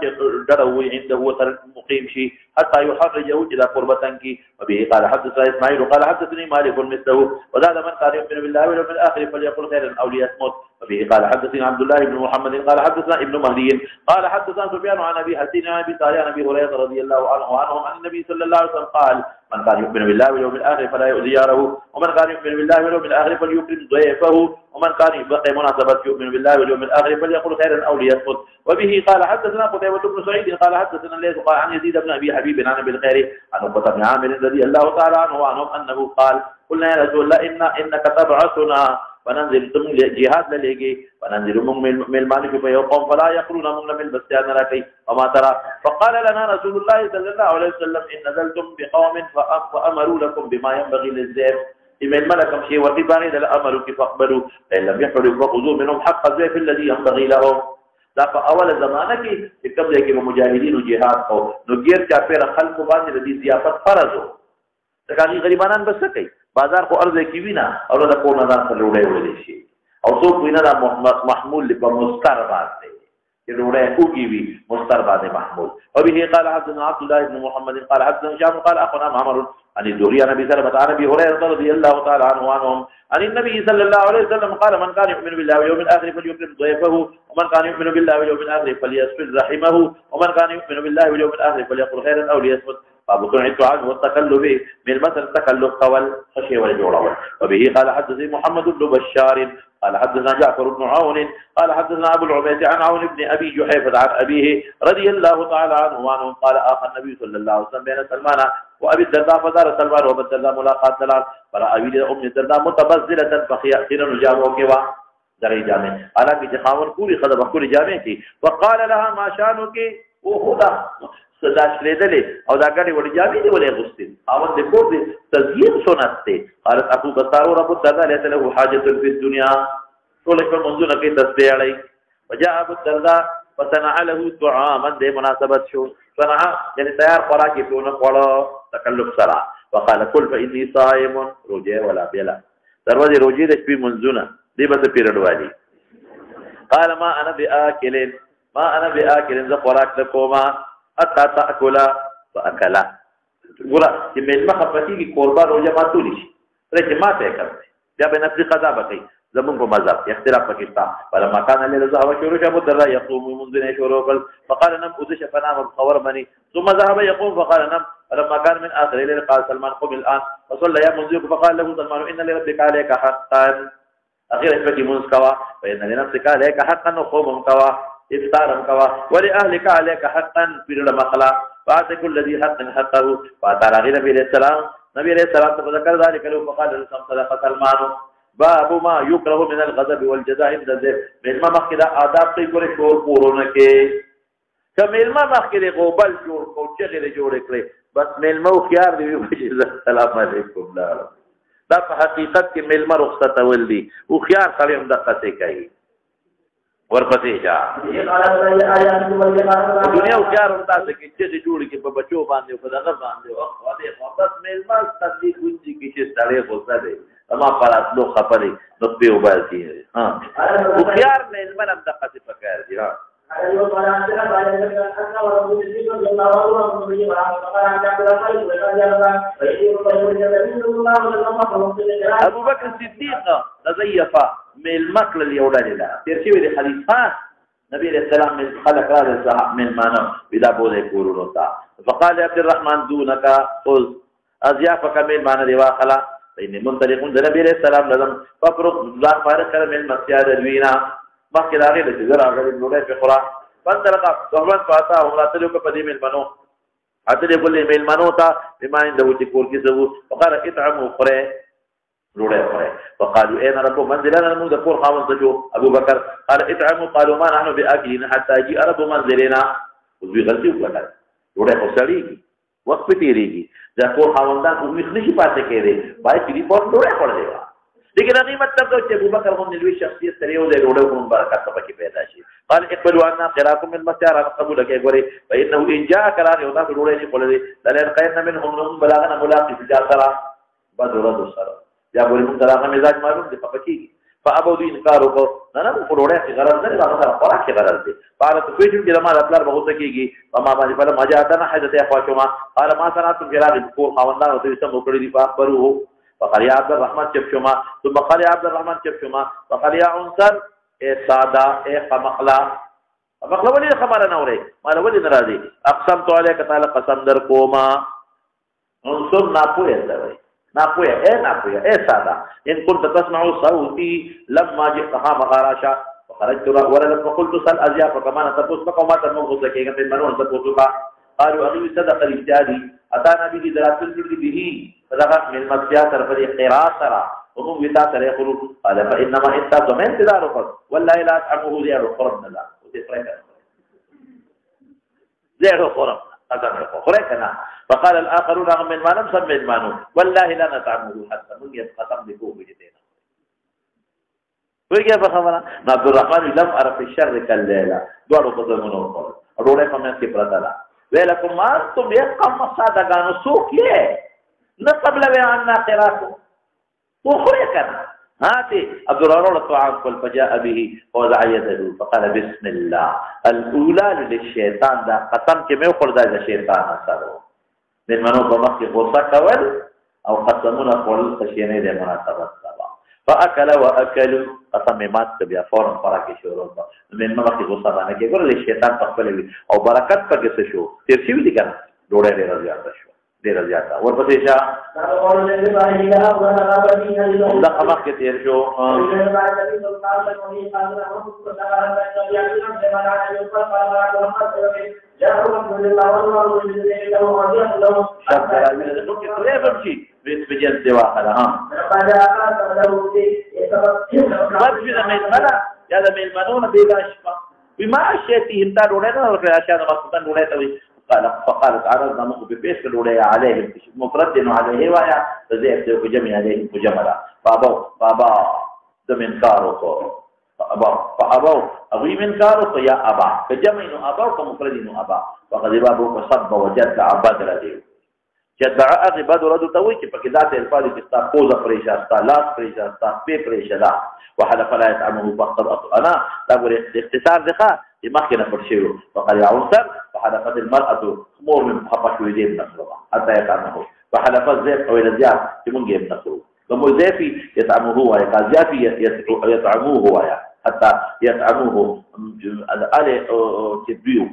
جره عنده وتر مقيم شيء حتى يحرجه إلى قربتك وبه قال حدثنا إسماعيل قال حدثني مالك مثله وزاد من كان يؤمن بالله واليوم الآخر فليقل خيرا أو ليصمت وبه قال حدثنا عبد الله بن محمد قال حدثنا ابن مهدي قال حدثنا سفيان عن أبي حسين عن أبي صالح عن أبي هريرة رضي الله عنه وعنهم عن النبي صلى الله عليه وسلم قال من كان يؤمن بالله واليوم الآخر فلا يؤذي جاره ومن كان يؤمن بالله واليوم الآخر فليكرم ضيفه ومن كان بقي مناسبة يؤمن بالله واليوم الآخر فليقل خيرا أو ليصمت وبه قال حدثنا قتيبة بن سعيد قال حدثنا الليث قال عن يزيد بن أبي حبيب عن أبي الخير عن عقبة بن عامر رضي الله تعالى عنه وعنهم أنه قال قلنا يا رسول الله إنك تبعثنا فننزل جهاد لليجي فننزل من المالك فيقوم فلا يقولون من البستان لكي وما ترى فقال لنا رسول الله صلى الله عليه وسلم إن نزلتم بقوم فأمروا لكم بما ينبغي للزيف إما الملكم شيء وطباني لأمرك فاقبلوا فإن لم يحروا فخذوا منهم حق الزيف الذي ينبغي لهم دا په اول زمانہ کې کوم ځای کې مجاهدینو جهاد او نو غیر چا پیر خلکو باندې د دې ضیافت فرض وو ځکه غریبانان بس کوي بازار کو ارزه کی وینا او د کو نه ځان له وړي ولې شي او څوک وینا د محمول په مستر باندې چې وړي او کی وی مستر باندې محمول او به قال حدثنا عبد الله بن محمد قال حدثنا هشام قال اخونا معمر عن الزهري عن ابي سلمة عن ابي هريرة رضي الله تعالى عنه وعنهم عن النبي صلى الله عليه وسلم قال من كان يؤمن بالله واليوم الآخر فليكرم ضيفه ومن كان يؤمن بالله واليوم الآخر فليصل رحمه ومن كان يؤمن بالله واليوم الآخر فليقل خيرا أو ليصمت باب سمعت عنه والتكلف من المثل التكلف قول خشيه والجوع وبه قال حدثني محمد بن بشار قال حدثنا جعفر بن عون قال حدثنا ابو العبيد عن عون بن ابي جحيفة عن ابيه رضي الله تعالى عنه وعنه قال اخى النبي صلى الله عليه وسلم بين سلمان وابي الدرداء فدار سلمان وابي الدرداء ملاقات دلال فلا ابي ام الدرداء متبذله فخير نجابه كوا دري جامع حالانکہ خاون پوری خدمه پوری جامع تھی وقال لها ما شانك وخدا صدا شلیدلې او دا غړي وړي جامې دی ولې غوستي اول د کور دي تزیین سنت ته قالت ابو بصار رب الدرداء ليس له حاجه في الدنيا ټول په منځونه کې تسبیح علی وجاء ابو الدرداء فصنع له طعاما د مناسبت شو صنع یعنی تیار خوراکي په نو کولو تکلف سره وقال كل فإني صائم روجه ولا بلا دروازه روجه د شپې منځونه دی به پیرډ والی قال ما انا باكل ذ خوراک لكوما حتى تاكل فاكلا ګوره چې مېلمه خپتي کی قربان روجه ماتولی شي پرې چې ماته کوي بیا به نفسي قضا وکړي زمون کو مذهب اختلاف پاکستان فلما كان للذهب شروع ابو الدرداء يقوم منذ شروع فقال نم أدش فنام بخور مني ثم ذهب يقوم فقال نم فلما كان من آخر الليل قال سلمان قم الآن فصلى يا منذرك فقال له سلمان إن لربك عليك حقا أخيرا اسمك منذ كوا فإن لنفسك عليك حقا وقوم كوا إفطارا كوا ولأهلك عليك حقا في المخلا فأعطي كل ذي حق حقه فأتى على نبي عليه السلام فذكر ذلك له فقال له صدق سلمان باب ما يكره من الغضب والجزاء عند الذبح ملما مخکې آداب کوي ګورې شور پورونه کې که ملما مخکې غوبل جوړ کو چغې جوړ کړي بس ملما خيار دی چې السلام علیکم دا په حقیقت کې ملما رخصت ول دي او خيار سره هم د قصې کوي ورپسې جا دنیا او خيار هم تاسو کې چې جوړ کې په بچو باندې په دغه باندې او دې بس ملما تصدیق کوي چې سړی غوسه دی اما پرات لو خبري نو په وباسي ها او خيار مېلمن هم د قصې پکار دي ها ابو بکر صدیق تزيف مېلمکل اليوډل لا تیر شي د خلیفہ نبی علیہ السلام من خلق را الصحاب من مانو بلا بوله کورونو تا فقال عبد الرحمن دونك خذ ازيافك من مان دی واخلا فإني منطلق النبي عليه السلام لازم ففرق لا فارق من مسياد الوينا ما كده غير الجزر غير النور في قرآن فانطلق صحبان فاتا ومراتلو كقديم المنو حتى يقول لي ميل منو تا بما عنده تقول كسبه فقال اطعموا قري نور قري فقالوا اين رب منزلنا من ذكور خاون تجو ابو بكر قال اطعموا قالوا ما نحن باكلين حتى يجي رب منزلنا وفي غلطي وكذا نور قصري وقت تیریږي دا کو خاوندان او مخ نشي پاتې کېږي بای په ریپورت ډوړې کړل دی لیکن هغه مطلب چې ابو بکر هم د لوی شخصیت سره یو ځای ډوړې کوم برکت پکې پیدا شي قال اقبلوا عنا قراكم من مسار قبول کې ګوري فانه ان جاء قرار یو دا ډوړې نه کولې دلر قین منهم بلاغنا ملاقات تجارا بدر سره یا ګوري موږ دغه مزاج معلوم دي پکې فابو دي انکار وکړ نه ډوړې کې غرض نه راځي سره خوراک کې غرض دي قال تو فيجو کې ما خپل بہت کېږي فما باندې فل مجاتنا حدث اخواتما قال ما صنعتم جلال کو خوندان او دې سم وکړي دي په پرو فقال يا عبد الرحمن چپشما ثم قال يا عبد الرحمن چپشما فقال يا عنصر اے ساده اے خمخلا خمخلا ولې خبره نه اوري مال ولې ناراضي اقسمت عليك تعالی قسم در کوما عنصر ناپوهه دی ناپوهه اے ساده ان كنت تسمع صوتي لما جئتها مغاراشا خرجت ورد فقلت سل ازياف كما تقول فقما تنمو زكيه من منون تقول قالوا اخي صدق الاجتهادي اتانا به دراسه به فذهب من المسيات رفض قراءه وهم بتاثر يقول قال فانما انت ضمن انتظار فقط والله لا تعمه زير قربنا لا وتفرق زير قرب هذا قربنا فقال الاخرون من ما لم سمي المانو والله لا نطعمه حتى من يتقسم بكم بجدنا ويجي بخبره عبد الرحمن لم ارى في الشر كالليله دوړو په دمنو وروړې په مې کې پرتا لا ویلکم ما تم يقم صادقانو سوق یې نه قبل بیان اخراتو وخره کنه هاتي عبد الرحمن الطعام قال فجاء به وضع يده فقال بسم الله الاولى للشيطان دا قسم کې مې خور دا شیطان اثر من منو په مخ کې غوسه کول او قسمونه کول خشینه دې مناسبت سبا فاكل واكلوا قسم مات بیا فورا فراکه شروع من مخ کې غوسه باندې کې ګور شیطان په خپل او برکت پکې څه شو تیر شي دي کنه ډوړې ډېر زیات شو ډېر زیات ورپسې شه دا خمخ کې تیر شو یا د میلمنو بیګا شپه بما شئتهم تا ډوړې نه ورکړه چې دا مستان ډوړې ته فقالت عرضنا مخ ببيش كالولاية عليهم مفرد عليه ويا فزيت بجمع عليهم بجملا فأبا من كارو فأبوا أبي من كارو يا أبا فجمع أبا ومفرد أبا فقد بابه فصب وجدت عباد رضيه جدع هغه بد ورته ته وایي چې پکې داسې الفاظ چې ستا پوزه پرېشه ستا لاس پرېشه ستا پې پرېشه ده وحلف لا يطعمه فقد انا دا ګورې اختصار دی ښه چې مخکې نه پټ شوي فقد يعنصر فحلفت المرأة مور من خفه شوې دې نخلوه حتى يطعمه فحلفت زيف او الى زياد چې مونږ یې نخلو لما زيفي يطعمه ويا قال زيفي يطعموه ويا حتى يطعموه الآلة تدويه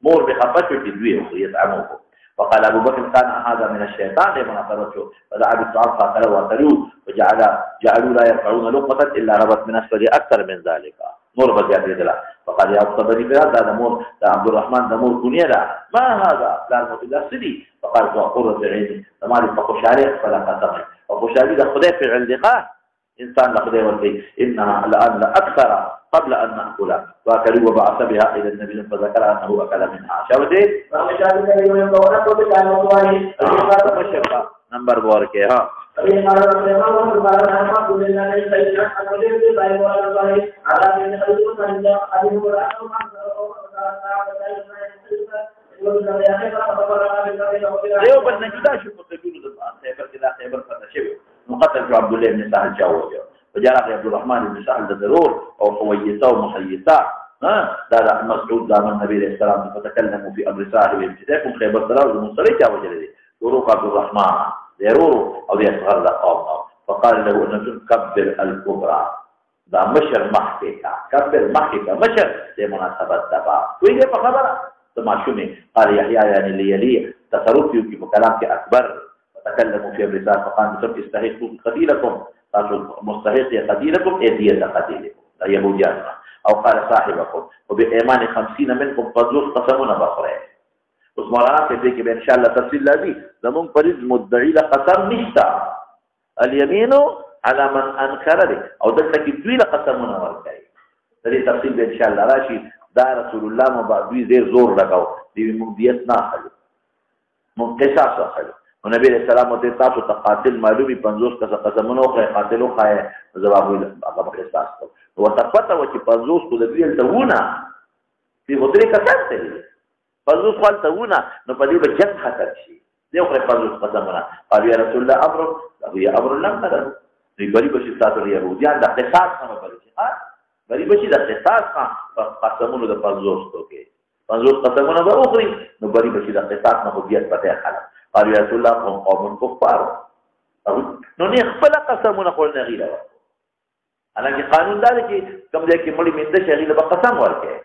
مور بخفه شوې تدويه يطعموه وقال أبو بكر كان هذا من الشيطان لما خرجوا فدعا بالطعام فأكلوا وأكلوه وجعلوا لا يرفعون لقمة إلا ربت من أسفل أكثر من ذلك نور بزيادة يدلا فقال يا أبطبني فراد هذا مور عبد الرحمن ده مور كنيرا ما هذا لا الموت إلا سدي فقال قرة عيني فما لي فخشاري فلا قسمي وخشاري ده خدي في علقاه إنسان لخدي والبي إنها الآن لأكثر قبل أن نأكل وأكلوا وبعث بها إلى النبي فذكر أنه أكل منها شاوتي نمبر بوركي ها دیو بل نه جدا شو په قبيله د خیبر کې دا خیبر فتح شوی مقتل عبد الله بن سهل جاوب وجاء عبد الرحمن بن سهل ضرور او خويته ومحيته دا مسعود زمان النبي عليه السلام فتكلموا في امر صاحب ابتداءكم خيبر ضرور المنصري جاء وجلدي ضرور عبد الرحمن ضرور او يصغر قوم فقال له ان تكبر الكبرى دا مشر محكيكا كبر محكيكا مشر لمناسبه دبا ويجي فخبره تماشومي قال يحيى يعني اللي يليه تصرف في كلام اكبر وتكلموا في الرسالة فقال بسم استحقوا قتيلكم قالوا مستحق قتيلكم ايديه قتيلكم يهوديان او قال صاحبكم وبايمان 50 منكم قدوس قسمنا باخره وسمعنا في ذلك ان شاء الله تفصيل الذي زمون فريد مدعي لقسم نشتا اليمين على من انكر له او دلته کې دوی قسمونه ورکړي دې تفصیل ان شاء الله راشي دا رسول الله مبعوث ډیر زور لگاو دی مبدیت نه خلو منقصاص خلو نبی علیہ السلام ته تاسو ته قاتل معلومي 50 کس قسمونه خو قاتلو خای جواب هغه قصاص او تپته و چې 50 کو د دې تهونه په هوتري کسان ته 50 خپل تهونه نو په دې به جنگ خطر شي دی خو 50 قسمونه قال یا رسول الله امر هي امر لم تر دی غریب شي تاسو يهوديان د قصاص نه بلشي غریب شي د قصاص په قسمونو د 50 تو کې 50 قسمونه به اخري نو غریب شي د قصاص نه هویت پته خلک قال يا رسول الله قوم كفار نو نه خپل قسمونه خو نه غیره حالانکه قانون دا دی چې کوم ځای کې مړی مینده شي غیله به قسم ورکړي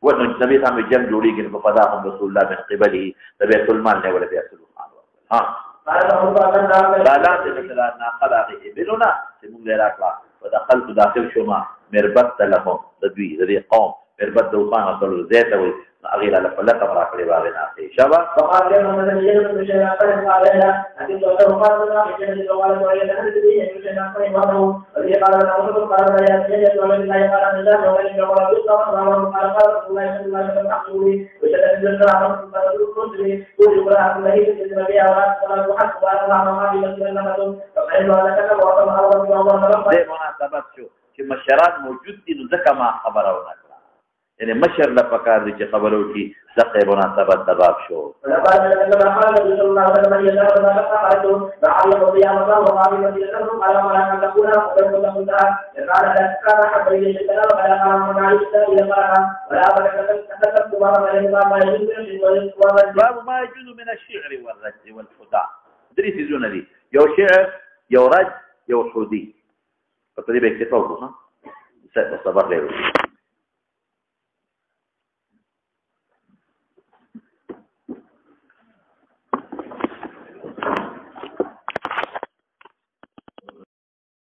ونه نبی سامي جنگ جوړیږي په فداهم رسول الله من قبله تبع سلمان نه ولا بیا سلمان ها قالت مثلا ناقلاغي ابلنا سمون لراكلا ودخلت داخل شما مربط لهم تدوي ذي قوم مربط دوخان وصلوا زيتوي أغير على فلك براك لبابنا في شبا فقال لهم من الجنة من شيئا قلت عليها لكن سؤاله قالنا في جنة الوالد وعيد أهل الدين من شيئا قلت وضعه وذي قال لنا وصل قال يا سيدة ومن الله قال من الله ومن الله ولا يطلق ومن قال قال رسول الله صلى الله عليه وسلم أحسولي وشدت الجنة عمر كنتني قل يقول عبد الله في النبي أولاد صلاة وحسب وأنا الله ما في مسجد النمط فقال أنا كتب وأطلع الله في الله زي مناسبت شو چې مشران موجود دي نو ځکه ما خبره ونه کړه یعنی مشر له پکار دي چې خبرو کی ځکه مناسبت د باب شو باب ما يجوز من الشعر والرج والحدى دري سيزون دي یو شعر یو رج یو حدی په دې به اکتفا وکړو ها صبر لرو